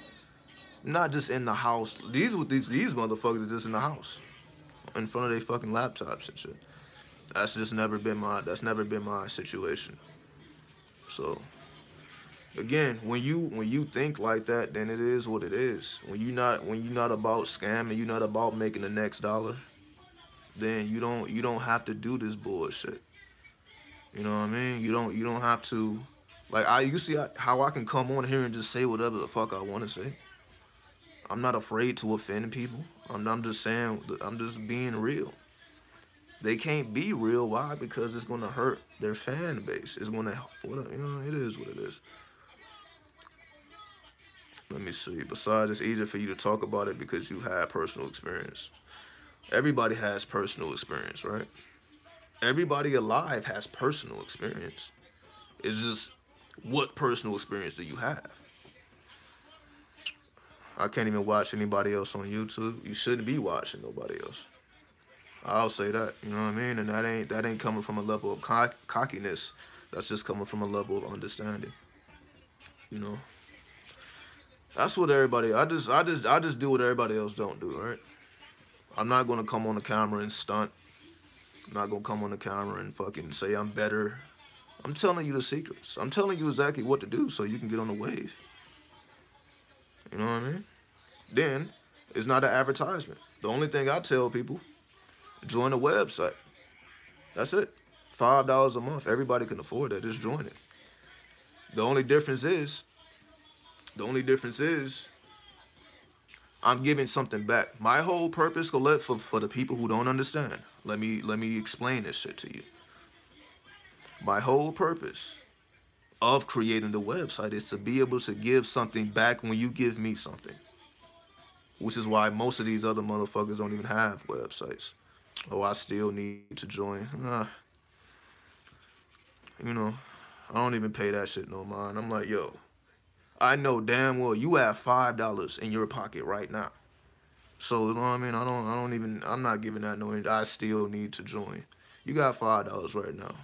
Not just in the house. These motherfuckers are just in the house, in front of their fucking laptops and shit. That's never been my situation. So again, when you think like that, then it is what it is. When you're not about scamming, you're not about making the next dollar, then you don't have to do this bullshit. You know what I mean? You don't have to, like, you see how I can come on here and just say whatever the fuck I want to say. I'm not afraid to offend people. I'm just saying, I'm just being real. They can't be real. Why? Because it's gonna hurt their fan base. It's gonna, it is what it is. Let me see. Besides, it's easier for you to talk about it because you have personal experience. Everybody has personal experience, right? Everybody alive has personal experience. It's just, what personal experience do you have? I can't even watch anybody else on YouTube. You shouldn't be watching nobody else. I'll say that. You know what I mean? And that ain't coming from a level of cockiness. That's just coming from a level of understanding. You know. That's what everybody. I just do what everybody else don't do. Right. I'm not gonna come on the camera and stunt. I'm not gonna come on the camera and fucking say I'm better. I'm telling you the secrets. I'm telling you exactly what to do so you can get on the wave. You know what I mean? Then it's not an advertisement. The only thing I tell people, join the website. That's it. $5 a month. Everybody can afford that. Just join it. The only difference is, I'm giving something back. My whole purpose, Colette, for the people who don't understand. Let me explain this shit to you. My whole purpose of creating the website is to be able to give something back when you give me something. Which is why most of these other motherfuckers don't even have websites. Oh, I still need to join. You know, I don't even pay that shit no mind. I'm like, yo, I know damn well you have $5 in your pocket right now. So, you know what I mean? I'm not giving that no, I still need to join. You got $5 right now.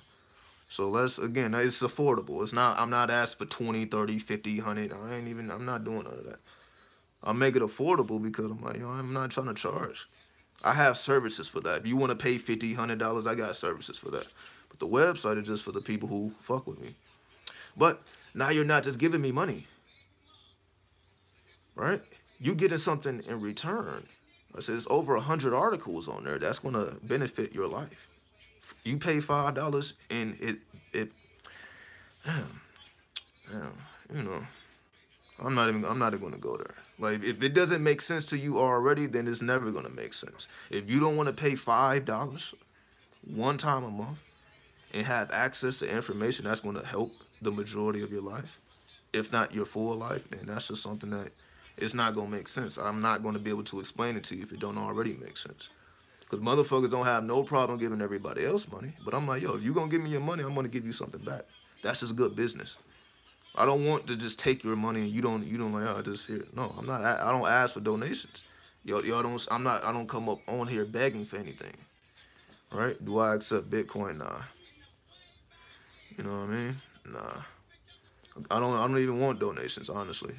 So again, it's affordable. I'm not asking for 20, 30, 50, 100. I'm not doing none of that. I'll make it affordable because I'm like, yo, I'm not trying to charge. I have services for that. If you want to pay $50, $100, I got services for that. But the website is just for the people who fuck with me. But now you're not just giving me money, right? You getting something in return. I said, there's over 100 articles on there that's going to benefit your life. You pay $5 and it damn, you know, I'm not even going to go there. Like, if it doesn't make sense to you already, then it's never going to make sense. If you don't want to pay $5 one time a month and have access to information that's going to help the majority of your life, if not your full life, then that's just something that it's not going to make sense. I'm not going to be able to explain it to you if it don't already make sense. Because motherfuckers don't have no problem giving everybody else money. But I'm like, yo, if you're going to give me your money, I'm going to give you something back. That's just good business. I don't want to just take your money and you don't like, oh, just here. No, I'm not. I don't ask for donations. Y'all don't. I don't come up on here begging for anything. Right? Do I accept Bitcoin? Nah. You know what I mean? Nah. I don't even want donations, honestly.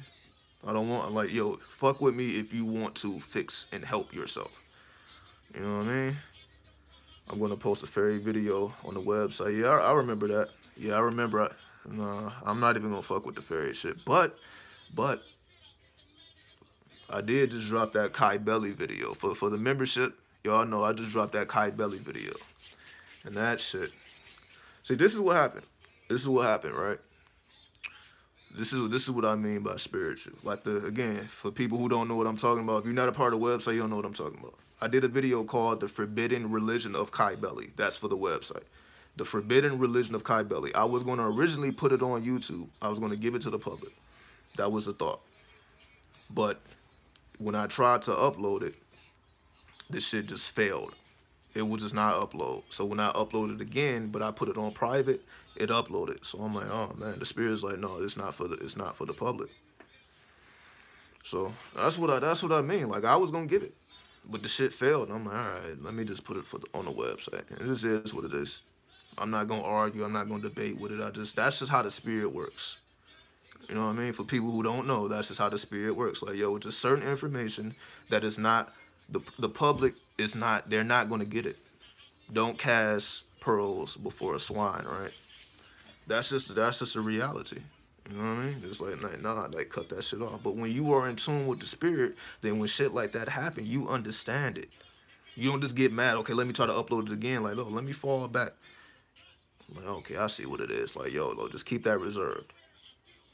I don't want, like, yo, fuck with me if you want to fix and help yourself. You know what I mean? I'm going to post a fairy video on the website. Yeah, I remember that. Yeah, I remember. Nah, I'm not even going to fuck with the fairy shit. But I did just drop that Kai Belly video. For the membership, y'all know I just dropped that Kai Belly video. And that shit. See, this is what happened. This is what happened, right? This is what I mean by spiritual. Like, again, for people who don't know what I'm talking about, if you're not a part of the website, you don't know what I'm talking about. I did a video called The Forbidden Religion of Kai Belly. That's for the website. The Forbidden Religion of Kai Belly. I was going to originally put it on YouTube. I was going to give it to the public. That was the thought. But when I tried to upload it, this shit just failed. It would just not upload. So when I uploaded it again, but I put it on private, it uploaded. So I'm like, oh man, the spirit's like, no, it's not for the public. So that's what I mean. Like, I was gonna get it, but the shit failed. And I'm like, all right, let me just put it on the website. And this is what it is. I'm not gonna argue. I'm not gonna debate with it. That's just how the spirit works. You know what I mean? For people who don't know, that's just how the spirit works. Like, yo, just certain information that is not the public is not. They're not gonna get it. Don't cast pearls before a swine, right? That's just a reality. You know what I mean? It's like, nah, like, cut that shit off. But when you are in tune with the spirit, then when shit like that happen, you understand it. You don't just get mad. Okay, let me try to upload it again. Like, oh, let me fall back. I'm like, okay, I see what it is. Like, yo, just keep that reserved.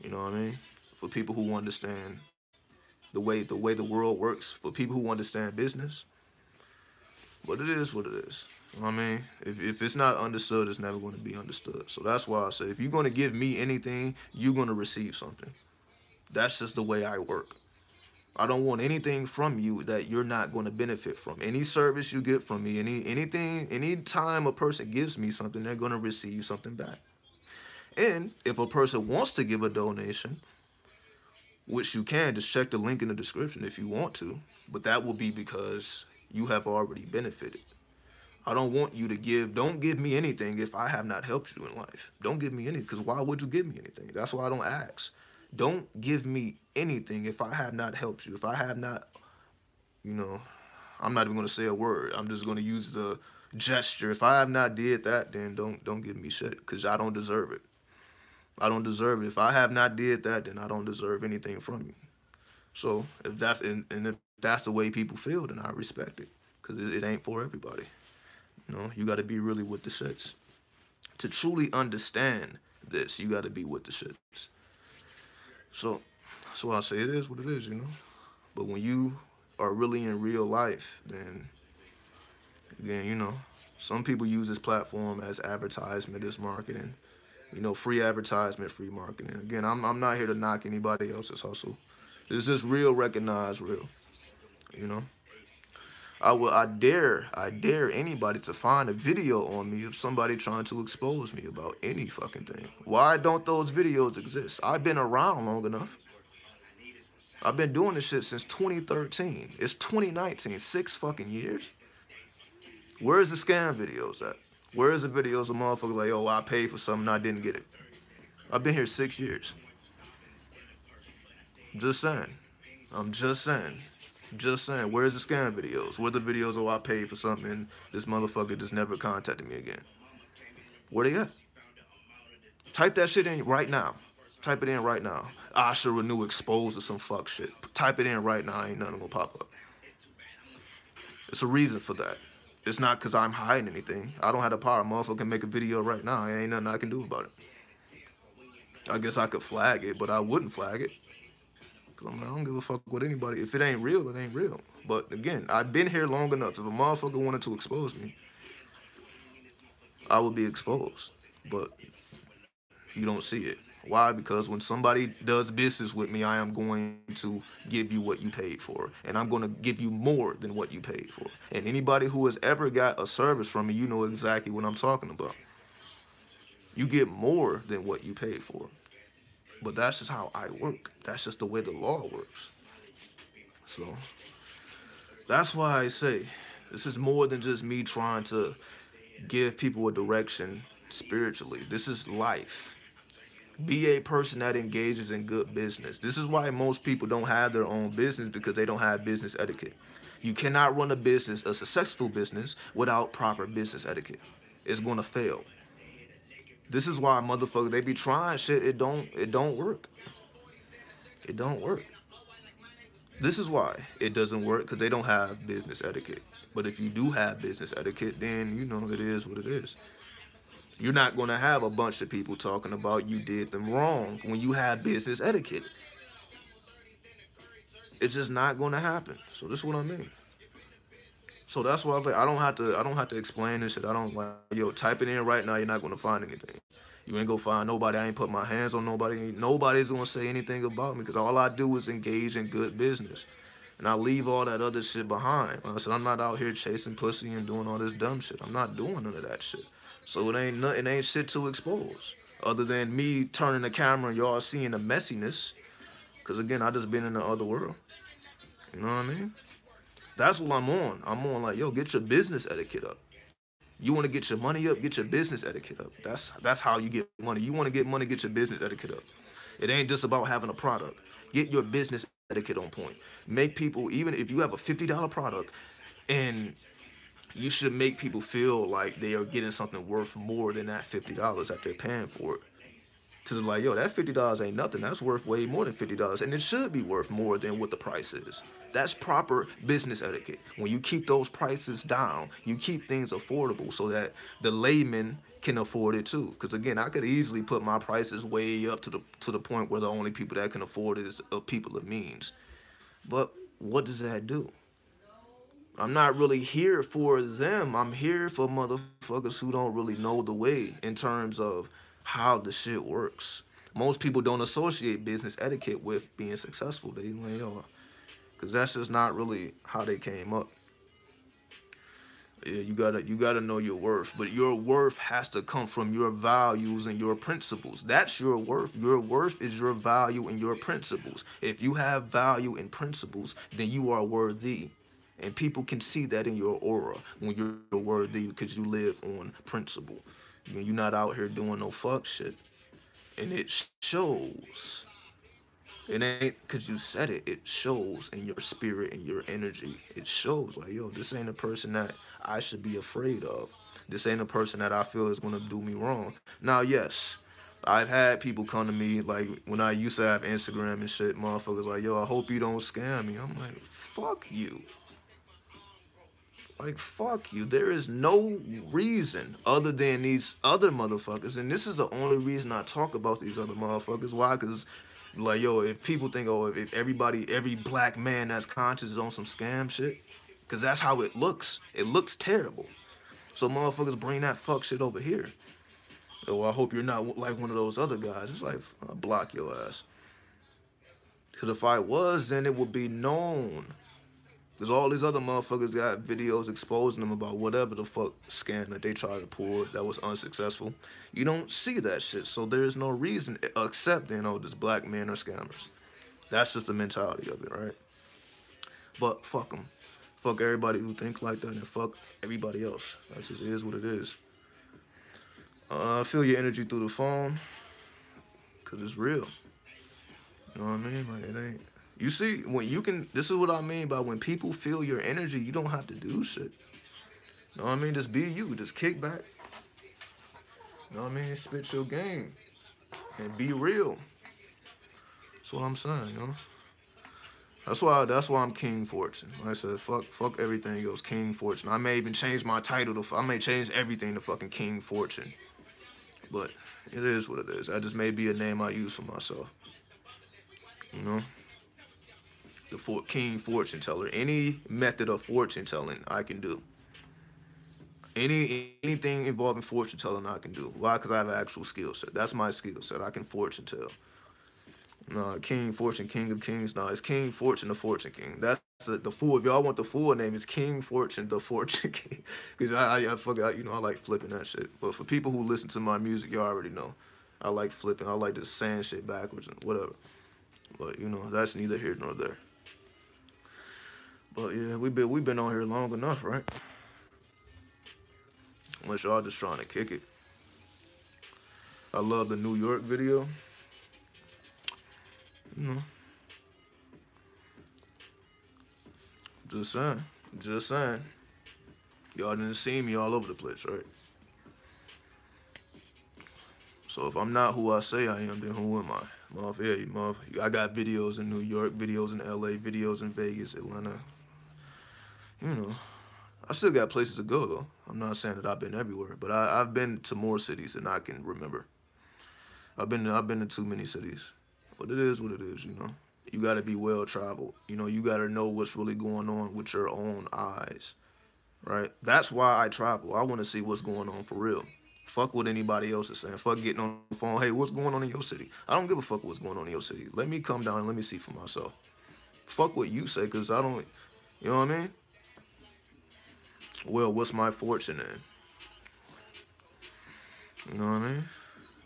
You know what I mean? For people who understand the way the world works, for people who understand business. But it is what it is. You know what I mean? If it's not understood, it's never going to be understood. So that's why I say, if you're going to give me anything, you're going to receive something. That's just the way I work. I don't want anything from you that you're not going to benefit from. Any service you get from me, any time a person gives me something, they're going to receive something back. And if a person wants to give a donation, which you can, just check the link in the description if you want to, but that will be because you have already benefited. I don't want you to give. Don't give me anything if I have not helped you in life. Don't give me anything, because why would you give me anything? That's why I don't ask. Don't give me anything if I have not helped you. If I have not, you know, I'm not even going to say a word. I'm just going to use the gesture. If I have not did that, then don't give me shit, because I don't deserve it. I don't deserve it. If I have not did that, then I don't deserve anything from you. So if that's and if that's the way people feel, then I respect it, because it ain't for everybody. You know, you got to be really with the shits. To truly understand this, you got to be with the shits. So that's why I say it is what it is, you know. But when you are really in real life, then again, you know, some people use this platform as advertisement, as marketing. You know, free advertisement, free marketing. Again, I'm not here to knock anybody else's hustle. This is real, recognized real. You know. I dare anybody to find a video on me of somebody trying to expose me about any fucking thing. Why don't those videos exist? I've been around long enough. I've been doing this shit since 2013. It's 2019, 6 fucking years. Where's the scam videos at? Where's the videos of motherfuckers like, oh, I paid for something, I didn't get it? I've been here 6 years. Just saying. I'm just saying. Just saying. Where's the scam videos? Where the videos, oh, I paid for something and this motherfucker just never contacted me again? Where they at? Type that shit in right now. Type it in right now. Asharenu exposed to some fuck shit. Type it in right now. Ain't nothing gonna pop up. It's a reason for that. It's not because I'm hiding anything. I don't have the power. Motherfucker can make a video right now. Ain't nothing I can do about it. I guess I could flag it, but I wouldn't flag it. Cause I'm like, I don't give a fuck with anybody. If it ain't real, it ain't real. But again, I've been here long enough. If a motherfucker wanted to expose me, I would be exposed. But you don't see it. Why? Because when somebody does business with me, I am going to give you what you paid for. And I'm going to give you more than what you paid for. And anybody who has ever got a service from me, you know exactly what I'm talking about. You get more than what you paid for. But that's just how I work. That's just the way the law works. So that's why I say this is more than just me trying to give people a direction spiritually. This is life. Be a person that engages in good business. This is why most people don't have their own business, because they don't have business etiquette. You cannot run a business, a successful business, without proper business etiquette. It's gonna fail. This is why motherfuckers, they be trying shit, it don't work. It don't work. This is why it doesn't work, because they don't have business etiquette. But if you do have business etiquette, then you know it is what it is. You're not going to have a bunch of people talking about you did them wrong when you have business etiquette. It's just not going to happen. So this is what I mean. So that's why I'm like, I don't have to explain this shit. I don't like, yo, type it in right now. You're not going to find anything. You ain't gonna find nobody. I ain't put my hands on nobody. Nobody's gonna say anything about me, because all I do is engage in good business. And I leave all that other shit behind. Like I said, I'm not out here chasing pussy and doing all this dumb shit. I'm not doing none of that shit. So it ain't nothing, it ain't shit to expose. Other than me turning the camera and y'all seeing the messiness. Because again, I just been in the other world. You know what I mean? That's what I'm on. I'm on like, yo, get your business etiquette up. You want to get your money up, get your business etiquette up. That's how you get money. You want to get money, get your business etiquette up. It ain't just about having a product. Get your business etiquette on point. Make people, even if you have a $50 product, and you should make people feel like they are getting something worth more than that $50 that they're paying for it. To like, yo, that $50 ain't nothing. That's worth way more than $50. And it should be worth more than what the price is. That's proper business etiquette. When you keep those prices down, you keep things affordable so that the layman can afford it too. Because again, I could easily put my prices way up to the point where the only people that can afford it is people of means. But what does that do? I'm not really here for them. I'm here for motherfuckers who don't really know the way in terms of how the shit works. Most people don't associate business etiquette with being successful. They like, yo, because that's just not really how they came up. Yeah, you gotta know your worth, but your worth has to come from your values and your principles. That's your worth. Your worth is your value and your principles. If you have value and principles, then you are worthy, and people can see that in your aura when you're worthy because you live on principle. You're not out here doing no fuck shit, and it shows. It ain't because you said it. It shows in your spirit and your energy. It shows like, yo, this ain't a person that I should be afraid of. This ain't a person that I feel is gonna do me wrong. Now, yes, I've had people come to me like when I used to have Instagram and shit. Motherfuckers like, yo, I hope you don't scam me. I'm like, fuck you. Like, fuck you. There is no reason other than these other motherfuckers. And this is the only reason I talk about these other motherfuckers. Why? Because, like, yo, if people think, oh, if everybody, every black man that's conscious is on some scam shit, because that's how it looks. It looks terrible. So motherfuckers bring that fuck shit over here. Oh, I hope you're not like one of those other guys. It's like, I'll block your ass. Because if I was, then it would be known. Because all these other motherfuckers got videos exposing them about whatever the fuck scam that they tried to pull that was unsuccessful. You don't see that shit. So there's no reason except, you know, this black men are scammers. That's just the mentality of it, right? But fuck them. Fuck everybody who think like that and fuck everybody else. That just is what it is. Feel your energy through the phone. Because it's real. You know what I mean? Like, it ain't. You see, when you can, this is what I mean by when people feel your energy, you don't have to do shit. You know what I mean? Just be you. Just kick back. You know what I mean? Spit your game. And be real. That's what I'm saying, you know? That's why I'm King Fortune. Like I said, fuck everything else. King Fortune. I may even change my title to, I may change everything to fucking King Fortune. But it is what it is. That just may be a name I use for myself. You know? The King Fortune Teller. Any method of fortune telling I can do. Anything involving fortune telling I can do. Why? Because I have an actual skill set. That's my skill set. I can fortune tell. No, King Fortune, King of Kings. No, it's King Fortune, the Fortune King. That's the full. If y'all want the full name, it's King Fortune, the Fortune King. Because you know, I like flipping that shit. But for people who listen to my music, y'all already know. I like flipping. I like just saying shit backwards and whatever. But you know, that's neither here nor there. But yeah, we've been on here long enough, right? Unless y'all just trying to kick it. I love the New York video. You know. Just saying. Just saying. Y'all didn't see me all over the place, right? So if I'm not who I say I am, then who am I? I got videos in New York, videos in LA, videos in Vegas, Atlanta. You know. I still got places to go, though. I'm not saying that I've been everywhere, but I've been to more cities than I can remember. I've been to too many cities. But it is what it is, you know. You got to be well-traveled. You know, you got to know what's really going on with your own eyes, right? That's why I travel. I want to see what's going on for real. Fuck what anybody else is saying. Fuck getting on the phone, hey, what's going on in your city? I don't give a fuck what's going on in your city. Let me come down and let me see for myself. Fuck what you say, because I don't, you know what I mean? Well, what's my fortune in? You know what I mean?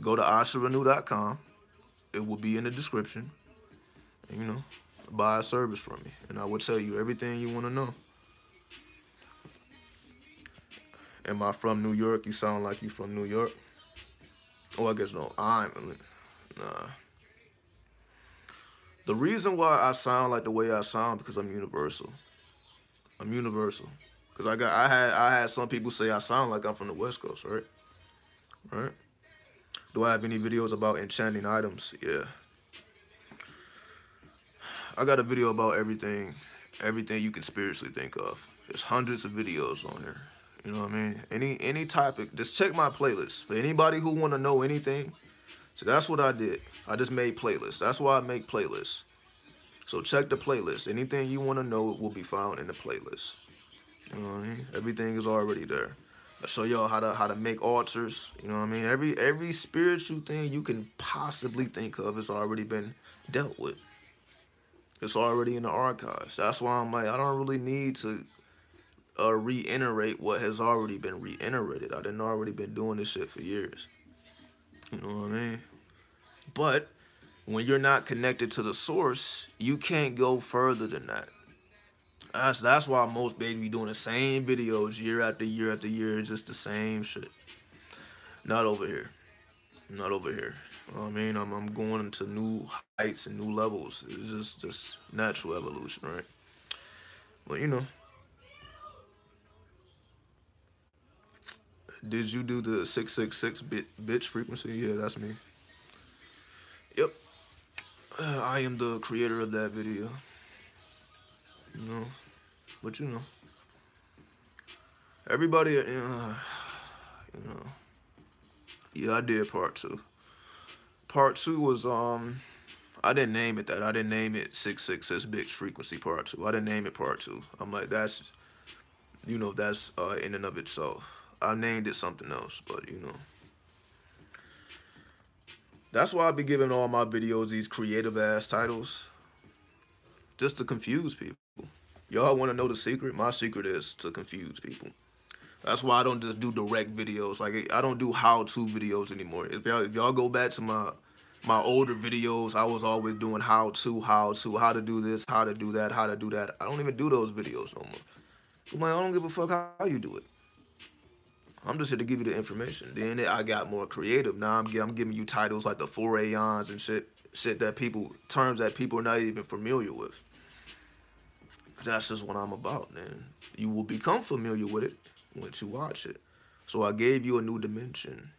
Go to asharenu.com. It will be in the description. And, you know, buy a service from me. And I will tell you everything you want to know. Am I from New York? You sound like you from New York. Oh, I guess no. Nah. The reason why I sound like the way I sound because I'm universal. I'm universal. Because I had some people say I sound like I'm from the West Coast, right? Right? Do I have any videos about enchanting items? Yeah. I got a video about everything you can spiritually think of. There's hundreds of videos on here. You know what I mean? Any topic, just check my playlist. For anybody who want to know anything, so that's what I did. I just made playlists. That's why I make playlists. So check the playlist. Anything you want to know will be found in the playlist. You know what I mean? Everything is already there. I show y'all how to make altars. You know what I mean? Every spiritual thing you can possibly think of has already been dealt with. It's already in the archives. That's why I'm like, I don't really need to reiterate what has already been reiterated. I done already been doing this shit for years. You know what I mean? But when you're not connected to the source, you can't go further than that. That's why most babies be doing the same videos year after year after year, just the same shit. Not over here. Not over here. You know what I mean? I'm going into new heights and new levels. It's just natural evolution, right? But you know, did you do the 666 bitch frequency? Yeah, that's me. Yep. I am the creator of that video. You know, but you know, everybody, you know, yeah, I did part two. Part two was I didn't name it that. I didn't name it 666 bitch frequency part two. I didn't name it part two. I'm like, that's, you know, that's in and of itself. I named it something else, but you know. That's why I be giving all my videos these creative ass titles, just to confuse people. Y'all want to know the secret? My secret is to confuse people. That's why I don't just do direct videos. Like I don't do how-to videos anymore. If y'all go back to my older videos, I was always doing how to do this, how to do that, how to do that. I don't even do those videos no more. I'm like, I don't give a fuck how you do it. I'm just here to give you the information. Then I got more creative. Now I'm giving you titles like the 4 aeons and shit that terms that people are not even familiar with. That's just what I'm about, man. You will become familiar with it once you watch it. So I gave you a new dimension.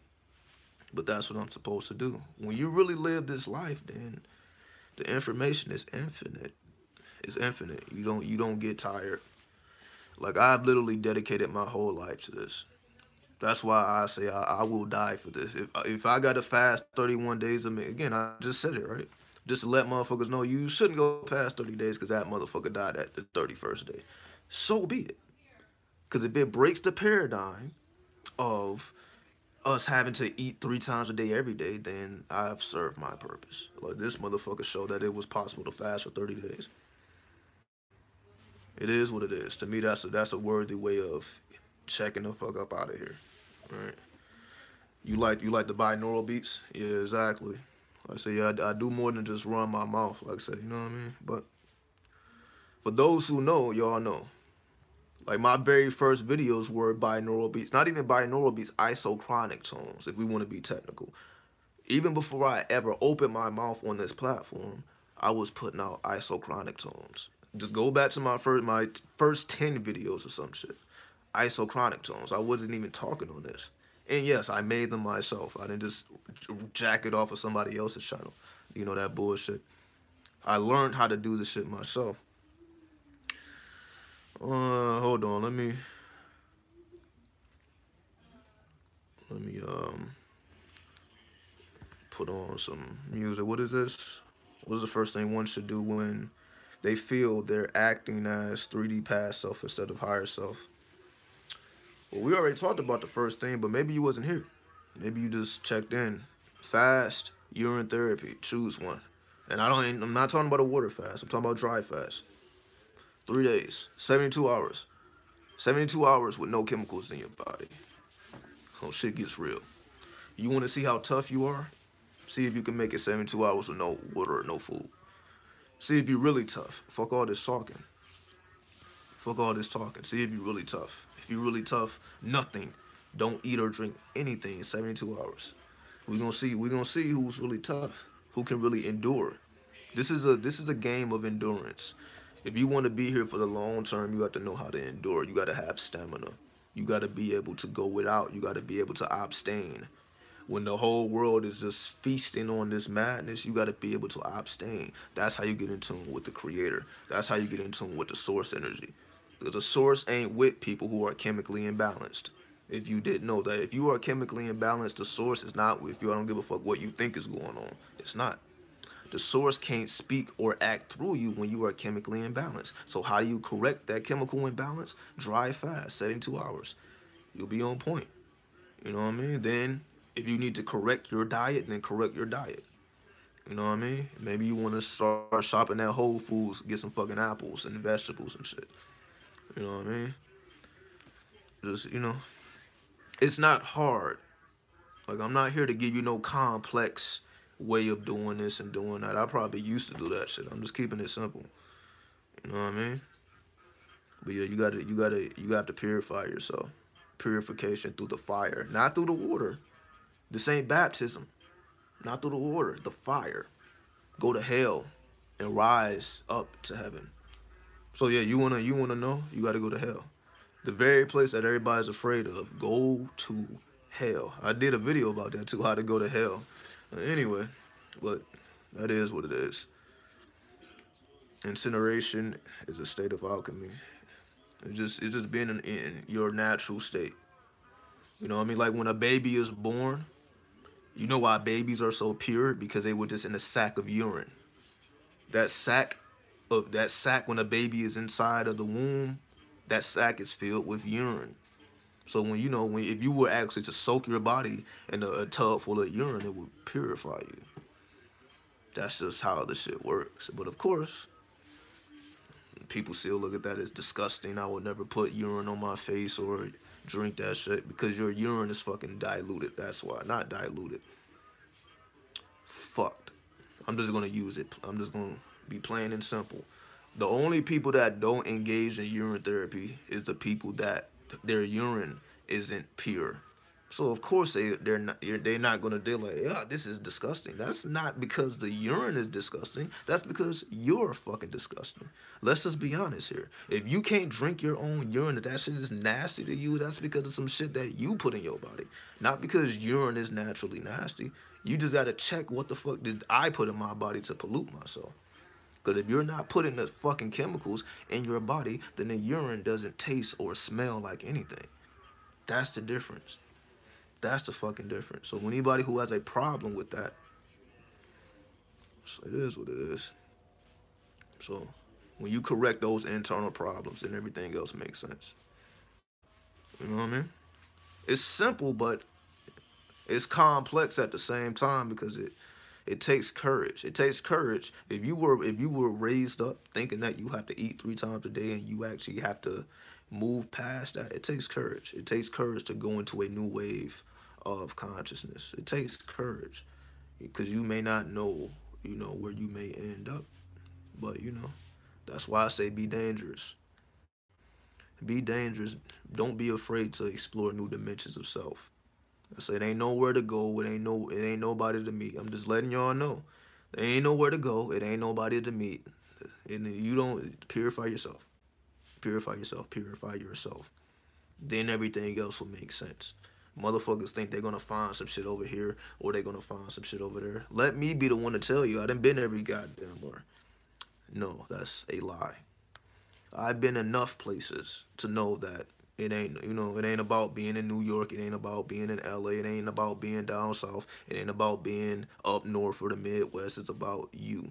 But that's what I'm supposed to do. When you really live this life, then the information is infinite. It's infinite. You don't get tired. Like I've literally dedicated my whole life to this. That's why I say I will die for this. If I got to fast 31 days of me, again, I just said it, right? Just to let motherfuckers know you shouldn't go past 30 days because that motherfucker died at the 31st day. So be it. Because if it breaks the paradigm of us having to eat 3 times a day every day, then I've served my purpose. Like this motherfucker showed that it was possible to fast for 30 days. It is what it is. To me, that's a worthy way of checking the fuck up out of here. Right? You like the binaural beats? Yeah, exactly. Like I say, yeah, I do more than just run my mouth. Like I said, you know what I mean? But for those who know, y'all know. Like my very first videos were binaural beats. Not even binaural beats, isochronic tones, if we want to be technical. Even before I ever opened my mouth on this platform, I was putting out isochronic tones. Just go back to my first 10 videos or some shit. Isochronic tones. I wasn't even talking on this. And yes, I made them myself. I didn't just jack it off of somebody else's channel. You know, that bullshit. I learned how to do this shit myself. Hold on. Let me put on some music. What is this? What is the first thing one should do when they feel they're acting as 3D past self instead of higher self? Well, we already talked about the first thing, but maybe you wasn't here. Maybe you just checked in. Fast, urine therapy. Choose one. And I'm not talking about a water fast. I'm talking about dry fast. 3 days, 72 hours. 72 hours with no chemicals in your body. So shit gets real. You want to see how tough you are? See if you can make it 72 hours with no water or no food. See if you're really tough. Fuck all this talking. Fuck all this talking. See if you're really tough. If you're really tough, nothing. Don't eat or drink anything in 72 hours. We're gonna see who's really tough, who can really endure. This is a game of endurance. If you want to be here for the long term, you have to know how to endure. You got to have stamina. You got to be able to go without. You got to be able to abstain. When the whole world is just feasting on this madness, you got to be able to abstain. That's how you get in tune with the creator. That's how you get in tune with the source energy. Because the source ain't with people who are chemically imbalanced. If you didn't know that, if you are chemically imbalanced, the source is not with you. I don't give a fuck what you think is going on. It's not. The source can't speak or act through you when you are chemically imbalanced. So how do you correct that chemical imbalance? Dry fast, 72 hours. You'll be on point. You know what I mean? Then if you need to correct your diet, then correct your diet. You know what I mean? Maybe you want to start shopping at Whole Foods, get some fucking apples and vegetables and shit. You know what I mean? Just, it's not hard. Like, I'm not here to give you no complex way of doing this and doing that. I probably used to do that shit. I'm just keeping it simple. You know what I mean? But yeah, you have to purify yourself. Purification through the fire, not through the water. This ain't baptism. Not through the water, the fire. Go to hell and rise up to heaven. So yeah, you wanna know? You gotta go to hell. The very place that everybody's afraid of. Go to hell. I did a video about that too, how to go to hell. Anyway, but that is what it is. Incineration is a state of alchemy. It's just being in your natural state. You know what I mean? Like when a baby is born, you know why babies are so pure? Because they were just in a sack of urine. That sack when a baby is inside of the womb, that sack is filled with urine. So when if you were actually to soak your body in a tub full of urine, it would purify you. That's just how the shit works. But of course, people still look at that as disgusting. I would never put urine on my face or drink that shit because your urine is fucking diluted. That's why. Not diluted. Fucked. I'm just gonna use it. I'm just gonna be plain and simple. The only people that don't engage in urine therapy is the people that their urine isn't pure. So of course they're not gonna deal like, yeah, this is disgusting. That's not because the urine is disgusting. That's because you're fucking disgusting. Let's just be honest here. If you can't drink your own urine, if that shit is nasty to you, that's because of some shit that you put in your body. Not because urine is naturally nasty. You just gotta check what the fuck did I put in my body to pollute myself. Because if you're not putting the fucking chemicals in your body, then the urine doesn't taste or smell like anything. That's the difference. That's the fucking difference. So anybody who has a problem with that, it is what it is. So when you correct those internal problems, then everything else makes sense. You know what I mean? It's simple, but it's complex at the same time because it takes courage. It takes courage. If you were raised up thinking that you have to eat 3 times a day and you actually have to move past that, it takes courage. It takes courage to go into a new wave of consciousness. It takes courage because you may not know, where you may end up. But that's why I say be dangerous. Be dangerous. Don't be afraid to explore new dimensions of self. I say it ain't nowhere to go. It ain't nobody to meet. I'm just letting y'all know. There ain't nowhere to go. It ain't nobody to meet. And you don't purify yourself. Purify yourself. Purify yourself. Then everything else will make sense. Motherfuckers think they're gonna find some shit over here or they're gonna find some shit over there. Let me be the one to tell you. I done been every goddamn where. No, that's a lie. I've been enough places to know that it ain't about being in New York. It ain't about being in LA. It ain't about being down south. It ain't about being up north or the Midwest. It's about you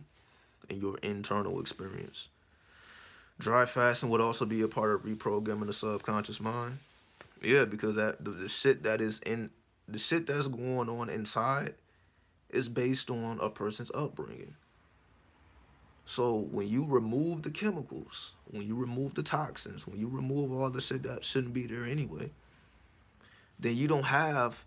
and your internal experience. Dry fasting would also be a part of reprogramming the subconscious mind. Yeah, because the shit the shit that's going on inside is based on a person's upbringing. So when you remove the chemicals, when you remove the toxins, when you remove all the shit that shouldn't be there anyway, then you don't have.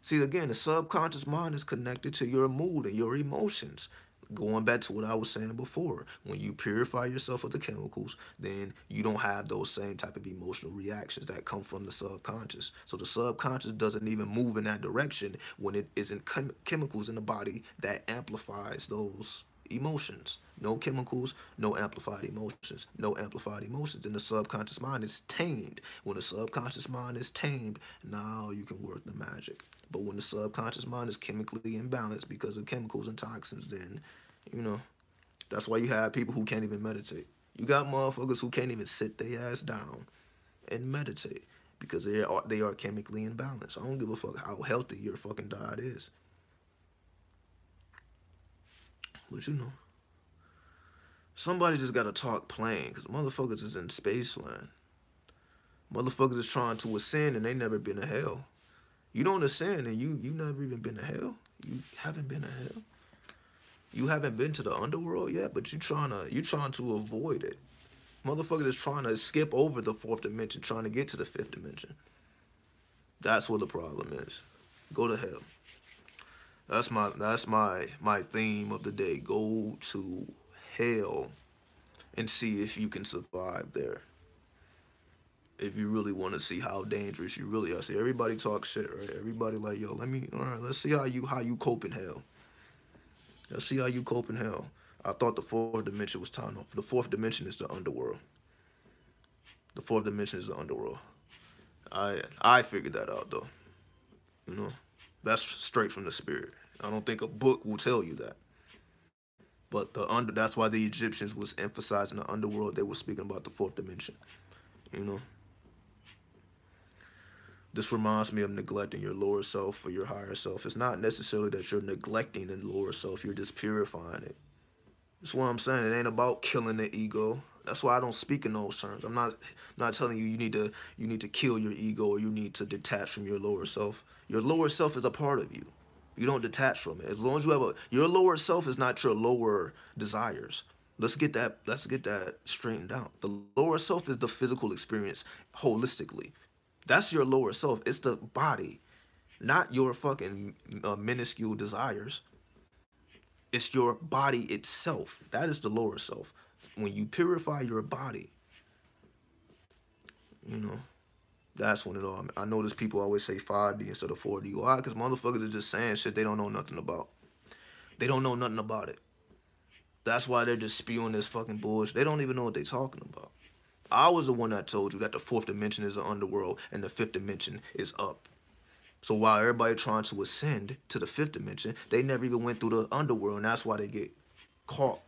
See, again, the subconscious mind is connected to your mood and your emotions. Going back to what I was saying before, when you purify yourself of the chemicals, then you don't have those same type of emotional reactions that come from the subconscious. So the subconscious doesn't even move in that direction when it isn't chemicals in the body that amplifies those emotions. No chemicals, no amplified emotions. No amplified emotions. And the subconscious mind is tamed. When the subconscious mind is tamed, now you can work the magic. But when the subconscious mind is chemically imbalanced because of chemicals and toxins, then, you know, that's why you have people who can't even meditate. You got motherfuckers who can't even sit their ass down and meditate because they are chemically imbalanced. I don't give a fuck how healthy your fucking diet is. But somebody just gotta talk plain because motherfuckers is in space land. Motherfuckers is trying to ascend and they never been to hell. You don't ascend and you never even been to hell. You haven't been to hell. You haven't been to the underworld yet, but you trying to avoid it. Motherfuckers is trying to skip over the fourth dimension, trying to get to the fifth dimension. That's what the problem is. Go to hell. That's my theme of the day. Go to hell and see if you can survive there. If you really want to see how dangerous you really are. See, everybody talk shit, right? Everybody like, yo, all right, let's see how you cope in hell. Let's see how you cope in hell. I thought the fourth dimension was time off. The fourth dimension is the underworld. The fourth dimension is the underworld. I figured that out though. You know, that's straight from the spirit. I don't think a book will tell you that. But that's why the Egyptians was emphasizing the underworld. They were speaking about the fourth dimension. You know, this reminds me of neglecting your lower self for your higher self. It's not necessarily that you're neglecting the lower self. You're just purifying it. That's what I'm saying. It ain't about killing the ego. That's why I don't speak in those terms. I'm not telling you you need to kill your ego or you need to detach from your lower self. Your lower self is a part of you. You don't detach from it. As long as you have your lower self is not your lower desires. Let's get that straightened out. The lower self is the physical experience holistically. That's your lower self. It's the body, not your fucking minuscule desires. It's your body itself. That is the lower self. When you purify your body, you know, that's when it all. I notice people always say 5D instead of 4D. Why? Because motherfuckers are just saying shit they don't know nothing about. They don't know nothing about it. That's why they're just spewing this fucking bullshit. They don't even know what they're talking about. I was the one that told you that the fourth dimension is the underworld and the fifth dimension is up. So while everybody trying to ascend to the fifth dimension, they never even went through the underworld, and that's why they get caught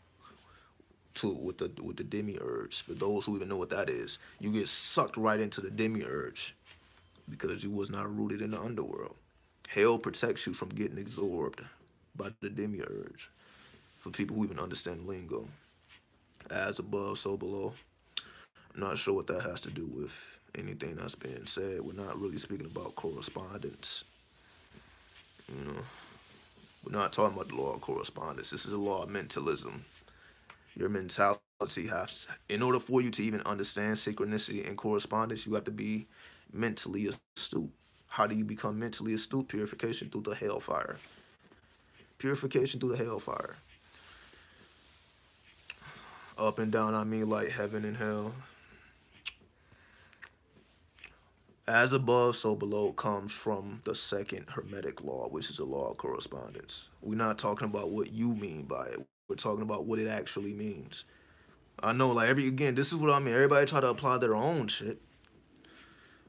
with the demiurge. For those who even know what that is, you get sucked right into the demiurge because you was not rooted in the underworld. Hell protects you from getting absorbed by the demiurge. For people who even understand lingo, as above, so below. I'm not sure what that has to do with anything that's being said. We're not really speaking about correspondence. You know, we're not talking about the law of correspondence. This is a law of mentalism. Your mentality has, in order for you to even understand synchronicity and correspondence, you have to be mentally astute. How do you become mentally astute? Purification through the hellfire. Purification through the hellfire. Up and down, I mean like heaven and hell. As above, so below comes from the second Hermetic law, which is the law of correspondence. We're not talking about what you mean by it. We're talking about what it actually means. I know, like again, this is what I mean. Everybody try to apply their own shit.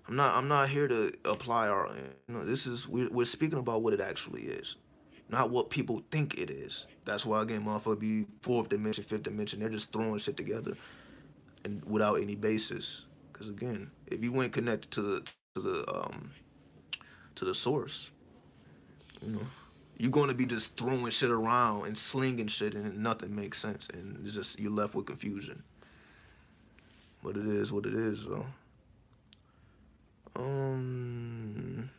I'm not here to apply our. This is we're speaking about what it actually is, not what people think it is. That's why again, motherfucker be fourth dimension, fifth dimension. They're just throwing shit together and without any basis. Because again, if you weren't connected to the um to the source, you know, you're going to be just throwing shit around and slinging shit, and nothing makes sense, and it's just you're left with confusion. But it is what it is, though. Um,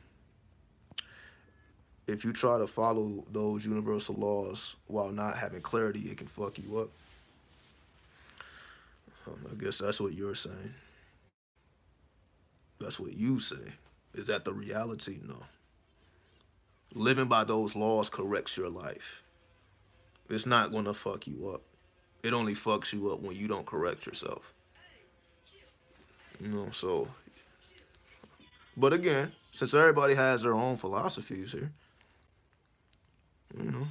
if you try to follow those universal laws while not having clarity, it can fuck you up. I guess that's what you're saying. That's what you say. Is that the reality? No. Living by those laws corrects your life. It's not going to fuck you up. It only fucks you up when you don't correct yourself. So. But again, since everybody has their own philosophies here, you know,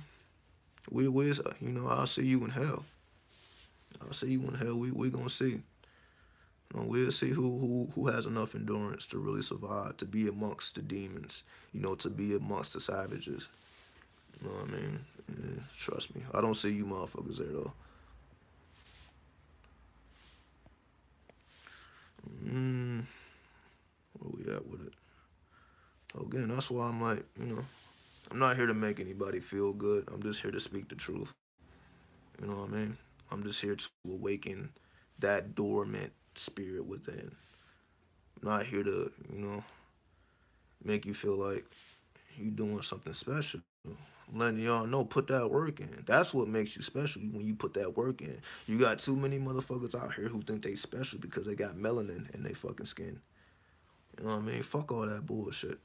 I'll see you in hell. I'll see you in hell. We gonna see. We'll see who has enough endurance to really survive, to be amongst the demons, to be amongst the savages. You know what I mean? Yeah, trust me. I don't see you motherfuckers there, though. Where we at with it? Again, that's why I'm like, I'm not here to make anybody feel good. I'm just here to speak the truth. You know what I mean? I'm just here to awaken that dormant spirit within. I'm not here to, make you feel like you doing something special. I'm letting y'all know, put that work in. That's what makes you special when you put that work in. You got too many motherfuckers out here who think they special because they got melanin in their fucking skin. You know what I mean? Fuck all that bullshit.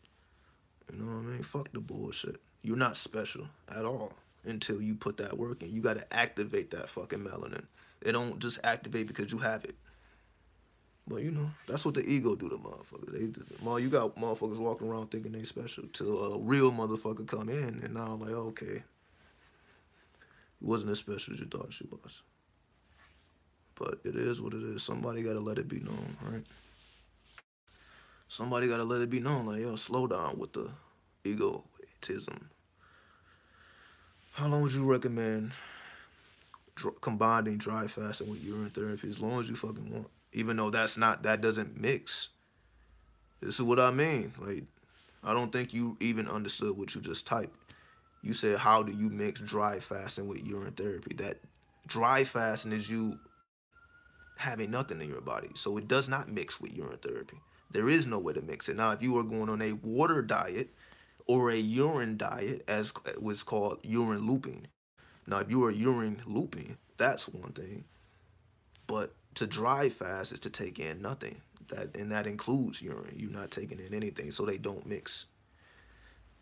You know what I mean? Fuck the bullshit. You're not special at all until you put that work in. You got to activate that fucking melanin. It don't just activate because you have it. But you know, that's what the ego do to motherfuckers. You got motherfuckers walking around thinking they special till a real motherfucker come in, and now I'm like, okay, you wasn't as special as you thought she was. But it is what it is. Somebody gotta let it be known, right? Somebody gotta let it be known, like, yo, slow down with the egotism. How long would you recommend combining dry fasting with urine therapy? As long as you fucking want. Even though that doesn't mix. This is what I mean. Like, I don't think you even understood what you just typed. You said, how do you mix dry fasting with urine therapy? That dry fasting is you having nothing in your body. So it does not mix with urine therapy. There is no way to mix it. Now, if you are going on a water diet or a urine diet, as was called urine looping. Now, if you are urine looping, that's one thing. But to dry fast is to take in nothing. That includes urine. You're not taking in anything, so they don't mix.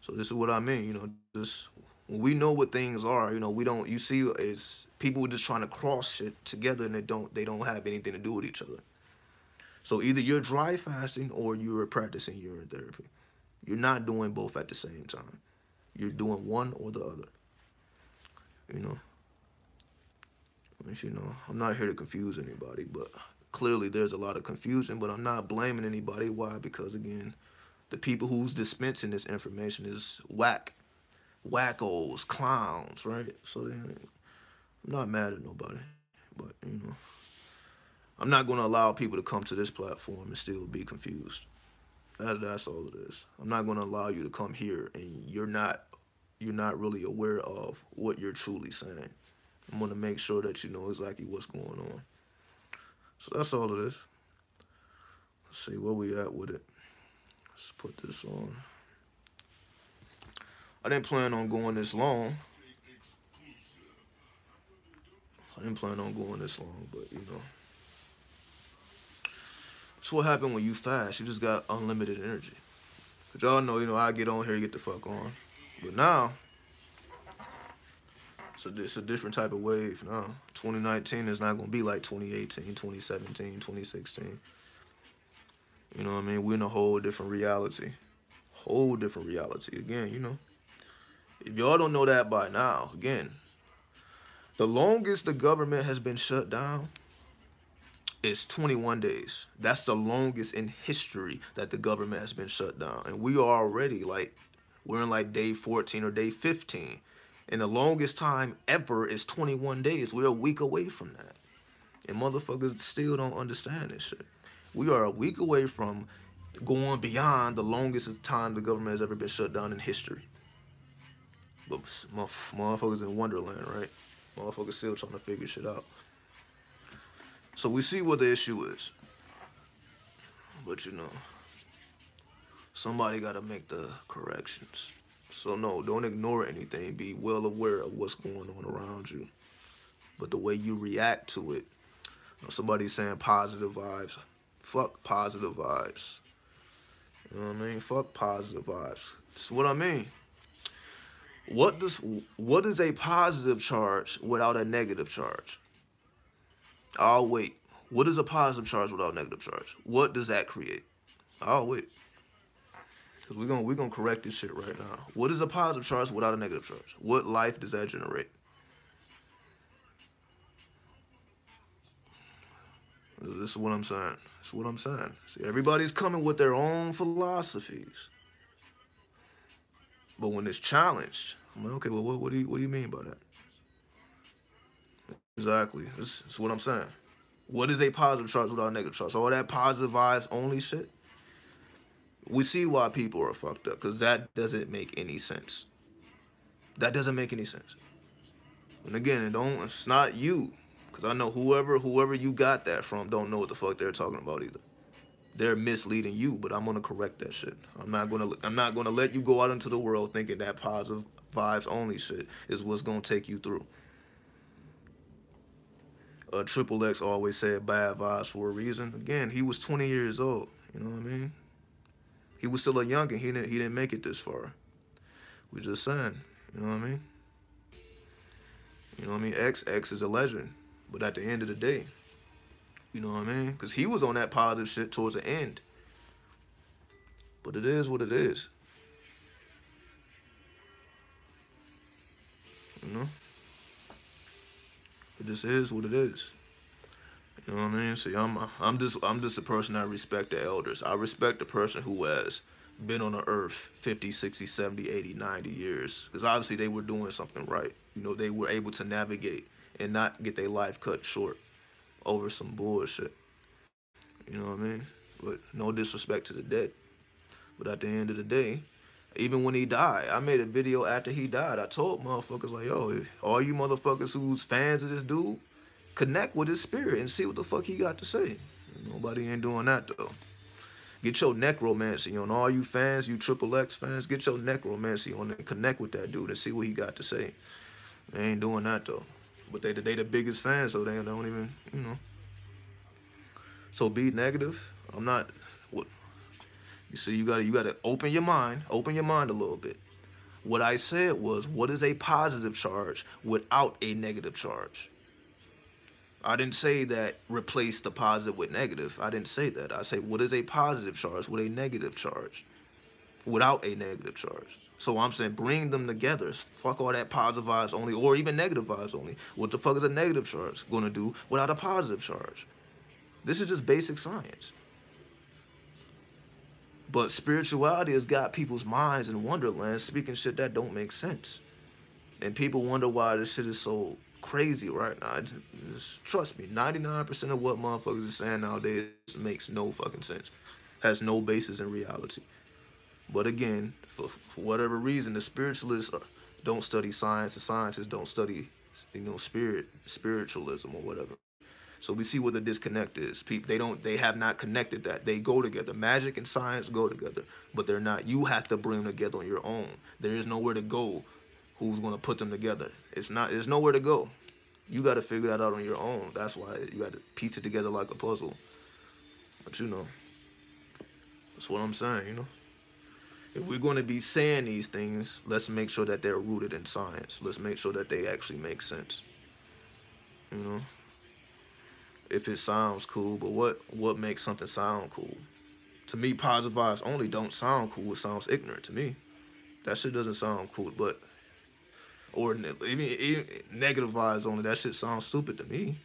So this is what I mean. You know, this when we know what things are. You know, we don't. You see, is people just trying to cross shit together, and they don't have anything to do with each other. So either you're dry fasting or you're practicing urine therapy. You're not doing both at the same time. You're doing one or the other. You know. You know, I'm not here to confuse anybody, but clearly there's a lot of confusion, but I'm not blaming anybody. Why? Because, again, the people who's dispensing this information is wackos, clowns, right? So I'm not mad at nobody, but, you know, I'm not going to allow people to come to this platform and still be confused. That's all it is. I'm not going to allow you to come here and you're not really aware of what you're truly saying. I'm going to make sure that you know exactly what's going on. So that's all it is. Let's see where we at with it. Let's put this on. I didn't plan on going this long. But, you know. That's what happened when you fast. You just got unlimited energy. But y'all know, you know, I get on here, get the fuck on. But now, so it's a different type of wave now. 2019 is not going to be like 2018, 2017, 2016. You know what I mean? We're in a whole different reality. Whole different reality. Again, you know. If y'all don't know that by now, again, the longest the government has been shut down is 21 days. That's the longest in history that the government has been shut down. And we are already we're in like day 14 or day 15. And the longest time ever is 21 days. We're a week away from that. And motherfuckers still don't understand this shit. We are a week away from going beyond the longest time the government has ever been shut down in history. But motherfuckers in Wonderland, right? Motherfuckers still trying to figure shit out. So we see what the issue is. But, you know, somebody got to make the corrections. So, no, don't ignore anything. Be well aware of what's going on around you. But the way you react to it, somebody's saying positive vibes. Fuck positive vibes. You know what I mean? Fuck positive vibes. That's what I mean. What is a positive charge without a negative charge? I'll wait. What is a positive charge without a negative charge? What does that create? I'll wait. Because we're gonna correct this shit right now. What is a positive charge without a negative charge? What life does that generate? This is what I'm saying. This is what I'm saying. See, everybody's coming with their own philosophies. But when it's challenged, I'm like, okay, well, what do you mean by that? Exactly. This is what I'm saying. What is a positive charge without a negative charge? All that positive vibes only shit. We see why people are fucked up, because that doesn't make any sense. That doesn't make any sense. And again, it's not you, because I know whoever you got that from don't know what the fuck they're talking about either. they're misleading you, but I'm gonna correct that shit. I'm not gonna let you go out into the world thinking that positive vibes only shit is what's gonna take you through. Triple X always said bad vibes for a reason. Again, he was 20 years old. You know what I mean? He was still a youngin. He didn't make it this far. We just saying. You know what I mean? You know what I mean? X is a legend. But at the end of the day, you know what I mean? Because he was on that positive shit towards the end. But it is what it is. You know? It just is what it is. You know what I mean? See, I'm just a person that respect the elders. I respect the person who has been on the earth 50, 60, 70, 80, 90 years. Because obviously they were doing something right. You know, they were able to navigate and not get their life cut short over some bullshit. You know what I mean? But no disrespect to the dead. But at the end of the day, even when he died, I made a video after he died. I told motherfuckers like, yo, all you motherfuckers who's fans of this dude, connect with his spirit and see what the fuck he got to say. Nobody ain't doing that though. Get your necromancy on, all you fans, you Triple X fans. Get your necromancy on and connect with that dude and see what he got to say. They ain't doing that though. But they the biggest fans, so they don't even, you know. So be negative. I'm not. What you see, you gotta open your mind a little bit. What I said was, what is a positive charge without a negative charge? I didn't say that replace the positive with negative. I didn't say that. I say, what is a positive charge with a negative charge? Without a negative charge. So I'm saying bring them together. Fuck all that positive vibes only or even negative vibes only. What the fuck is a negative charge gonna do without a positive charge? This is just basic science. But spirituality has got people's minds in wonderland speaking shit that don't make sense. And people wonder why this shit is so crazy right now. Just trust me, 99% of what motherfuckers are saying nowadays makes no fucking sense. Has no basis in reality. But again, for whatever reason, the spiritualists don't study science. The scientists don't study, you know, spiritualism or whatever. So we see what the disconnect is. People, they have not connected that. They go together. Magic and science go together, but they're not. You have to bring them together on your own. There is nowhere to go. Who's gonna put them together? There's nowhere to go. You got to figure that out on your own. That's why you got to piece it together like a puzzle. But you know, that's what I'm saying. You know, if we're going to be saying these things, let's make sure that they're rooted in science. Let's make sure that they actually make sense. You know. If it sounds cool, but what makes something sound cool? To me, positive vibes only don't sound cool. It sounds ignorant to me. That shit doesn't sound cool, but or even negative vibes only. That shit sounds stupid to me.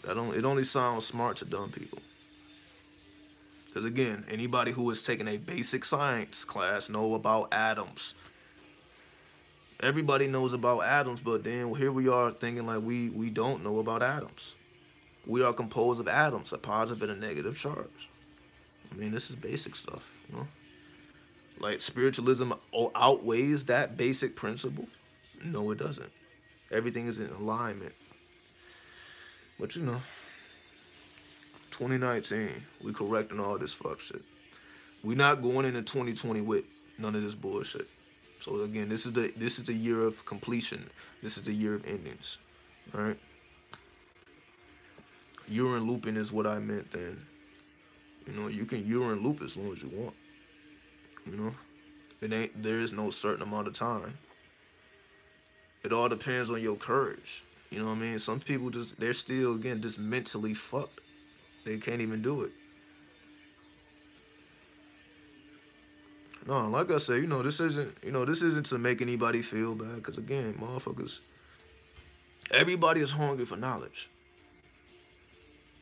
It only sounds smart to dumb people. Because again, anybody who has taken a basic science class know about atoms. Everybody knows about atoms, but then here we are thinking like we don't know about atoms. We are composed of atoms, a positive and a negative charge. I mean, this is basic stuff, you know? Like, spiritualism outweighs that basic principle? No, it doesn't. Everything is in alignment. But, you know, 2019, we correcting all this fuck shit. We not going into 2020 with none of this bullshit. So, again, this is the year of completion. This is the year of endings, all right? Urine looping is what I meant then. You know, you can urine loop as long as you want. You know, there is no certain amount of time. It all depends on your courage. You know what I mean? Some people they're still, again, just mentally fucked. They can't even do it. No, like I said, this isn't to make anybody feel bad. Because again, motherfuckers, everybody is hungry for knowledge.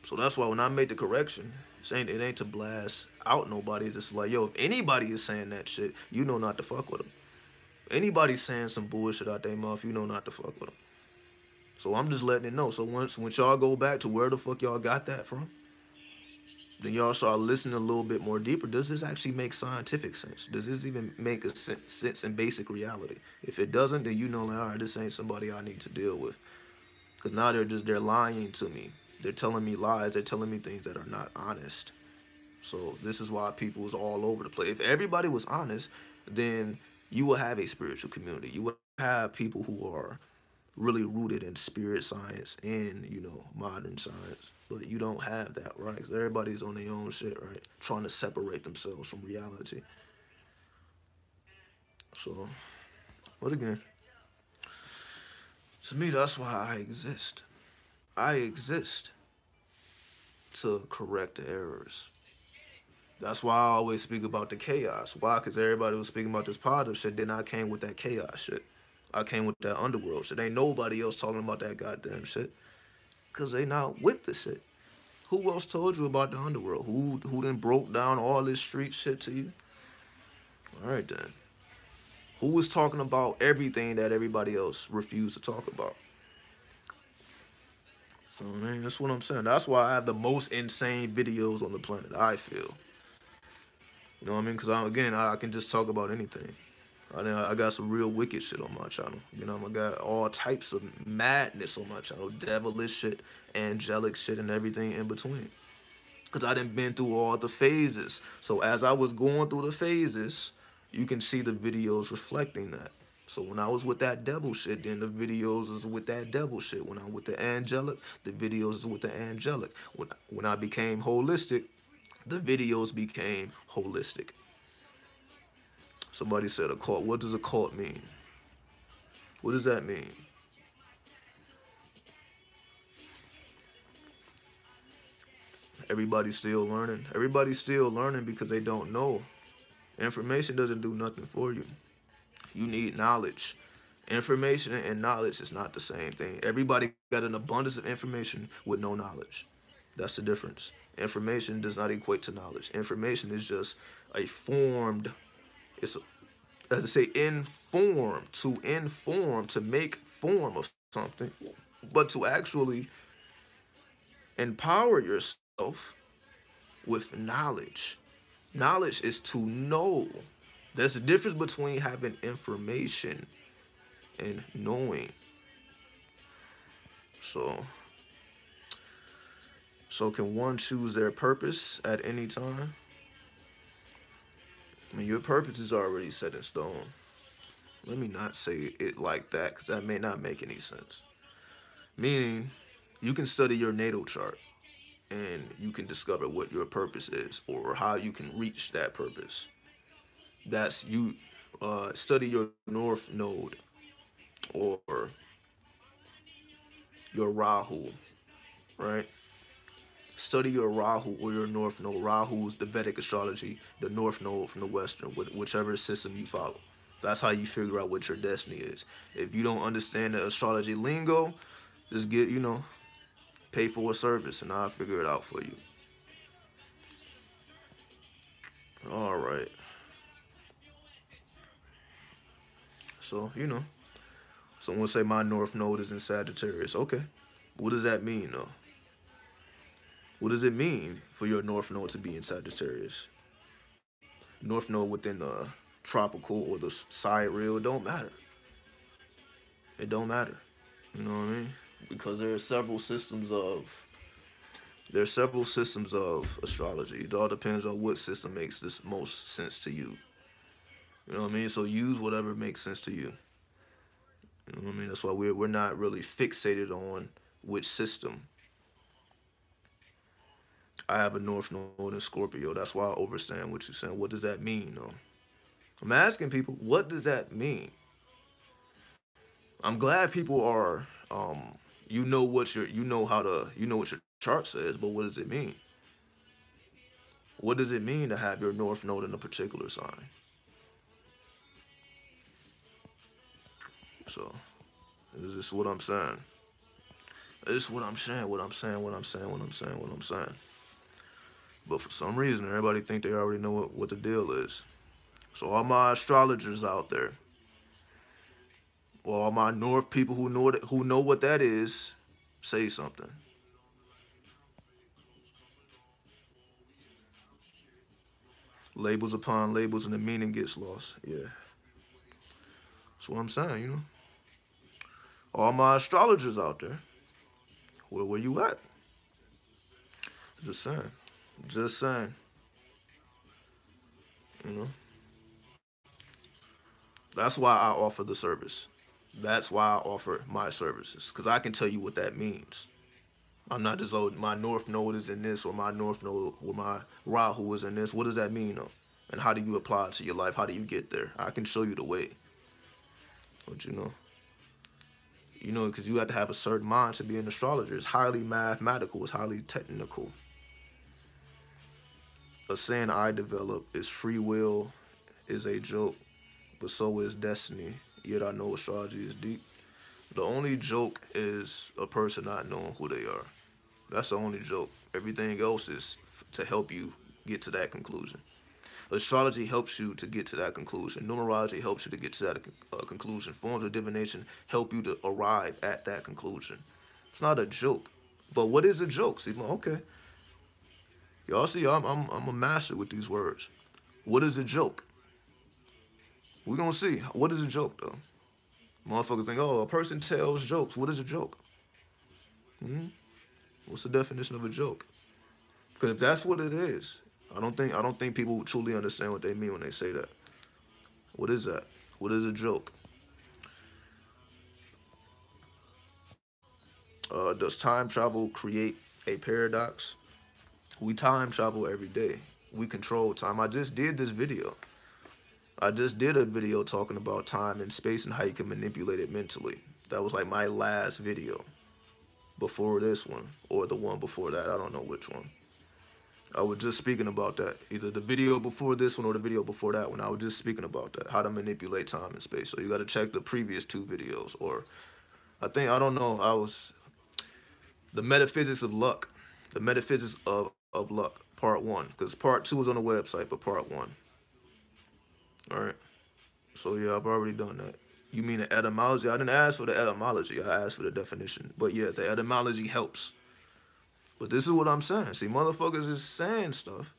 So that's why when I made the correction, it ain't to blast out nobody. It's just like, yo, if anybody is saying that shit, you know not to fuck with them. Anybody's saying some bullshit out their mouth, you know not to fuck with them. So I'm just letting it know. So once y'all go back to where the fuck y'all got that from, then y'all start listening a little bit more deeper. Does this actually make scientific sense? Does this even make a sense in basic reality? If it doesn't, then you know, like, all right, this ain't somebody I need to deal with. Because now they're lying to me. They're telling me lies. They're telling me things that are not honest. So this is why people is all over the place. If everybody was honest, then you will have a spiritual community. You will have people who are really rooted in spirit science and, you know, modern science. But you don't have that, right? 'Cause everybody's on their own shit, right? Trying to separate themselves from reality. So, but again, to me, that's why I exist. I exist to correct the errors. That's why I always speak about the chaos. Why? Because everybody was speaking about this positive shit. Then I came with that chaos shit. I came with that underworld shit. Ain't nobody else talking about that goddamn shit. Because they not with the shit. Who else told you about the underworld? Who then broke down all this street shit to you? All right, then. Who was talking about everything that everybody else refused to talk about? So, man, that's what I'm saying. That's why I have the most insane videos on the planet, I feel. You know what I mean? Because, again, I can just talk about anything. I got some real wicked shit on my channel. You know, I got all types of madness on my channel. Devilish shit, angelic shit, and everything in between. Because I done been through all the phases. So as I was going through the phases, you can see the videos reflecting that. So when I was with that devil shit, then the videos is with that devil shit. When I'm with the angelic, the videos is with the angelic. When I became holistic, the videos became holistic. Somebody said a cult. What does a cult mean? What does that mean? Everybody's still learning. Everybody's still learning because they don't know. Information doesn't do nothing for you. You need knowledge. Information and knowledge is not the same thing. Everybody got an abundance of information with no knowledge. That's the difference. Information does not equate to knowledge. Information is just a formed, it's, as I say, inform, to make form of something. But to actually empower yourself with knowledge. Knowledge is to know. There's a difference between having information and knowing. So can one choose their purpose at any time? I mean, your purpose is already set in stone. Let me not say it like that, because that may not make any sense. Meaning, you can study your natal chart and you can discover what your purpose is or how you can reach that purpose. That's you. Study your north node or your Rahu, right? Study your Rahu or your north node. Rahu is the Vedic astrology, the north node from the western, whichever system you follow. That's how you figure out what your destiny is. If you don't understand the astrology lingo, just get, you know, pay for a service and I'll figure it out for you. All right. So, you know, someone say my north node is in Sagittarius. Okay. What does that mean, though? What does it mean for your north node to be in Sagittarius? North node within the tropical or the sidereal, it don't matter. It don't matter. You know what I mean? Because there are several systems of astrology. It all depends on what system makes this most sense to you. You know what I mean? So use whatever makes sense to you. You know what I mean? That's why we're not really fixated on which system. I have a north node in Scorpio. That's why I understand what you're saying. What does that mean, though? I'm asking people, what does that mean? I'm glad people are, you know what your chart says, but what does it mean? What does it mean to have your north node in a particular sign? So, this is what I'm saying. This is what I'm saying, what I'm saying, what I'm saying, what I'm saying, what I'm saying. But for some reason, everybody think they already know what the deal is. So all my astrologers out there, or all my North people who know what that is, say something. Labels upon labels and the meaning gets lost. Yeah. That's what I'm saying, you know. All my astrologers out there, where you at? Just saying. Just saying. You know, that's why I offer the service. That's why I offer my services, because I can tell you what that means. I'm not just, oh, my north node is in this, or my north node, or my Rahu is in this. What does that mean, though? And how do you apply it to your life? How do you get there? I can show you the way. But because you have to have a certain mind to be an astrologer. It's highly mathematical. It's highly technical. A saying I developed is free will is a joke, but so is destiny. Yet I know astrology is deep. The only joke is a person not knowing who they are. That's the only joke. Everything else is to help you get to that conclusion. Astrology helps you to get to that conclusion. Numerology helps you to get to that conclusion. Forms of divination help you to arrive at that conclusion. It's not a joke. But what is a joke? See, okay. Y'all see, I'm a master with these words. What is a joke? We're going to see. What is a joke, though? Motherfuckers think, oh, a person tells jokes. What is a joke? What's the definition of a joke? Because if that's what it is, I don't think people truly understand what they mean when they say that. What is that? What is a joke? Does time travel create a paradox? We time travel every day. We control time. I just did this video. I just did a video talking about time and space and how you can manipulate it mentally. That was like my last video before this one, or the one before that. I don't know which one. I was just speaking about that. Either the video before this one or the video before that one. I was just speaking about that, how to manipulate time and space. So you got to check the previous 2 videos. Or I don't know, the metaphysics of luck. The metaphysics of luck, part 1. Because part 2 is on the website, but part 1. All right. So yeah, I've already done that. You mean the etymology? I didn't ask for the etymology. I asked for the definition. But yeah, the etymology helps. But this is what I'm saying. See, motherfuckers is saying stuff.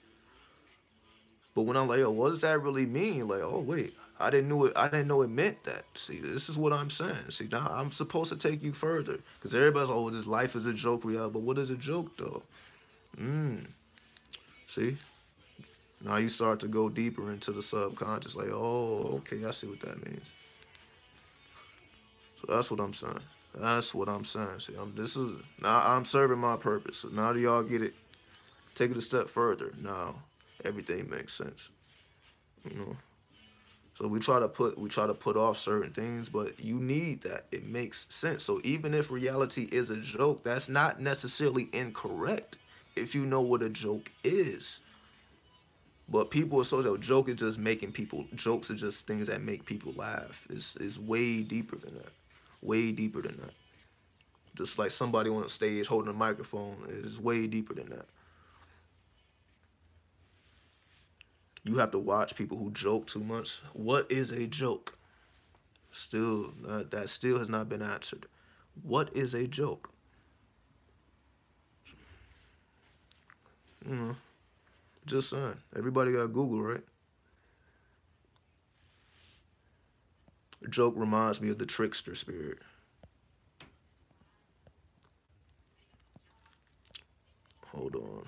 But when I'm like, oh, what does that really mean? Like, oh wait, I didn't know it meant that. See, this is what I'm saying. See, now I'm supposed to take you further. Because everybody's like, oh, this life is a joke, real. But what is a joke though? See? Now you start to go deeper into the subconscious, like, oh, okay, I see what that means. So that's what I'm saying. That's what I'm saying. See, now I'm serving my purpose. So now that y'all get it, take it a step further. Now everything makes sense. So we try to put off certain things, but you need that. It makes sense. So even if reality is a joke, that's not necessarily incorrect if you know what a joke is. But people associate joke is just making people, jokes are just things that make people laugh. It's way deeper than that. Way deeper than that. Just like somebody on a stage holding a microphone is way deeper than that. You have to watch people who joke too much. What is a joke? Still, that still has not been answered. What is a joke? Just saying. Everybody got Google, right? A joke reminds me of the trickster spirit. Hold on.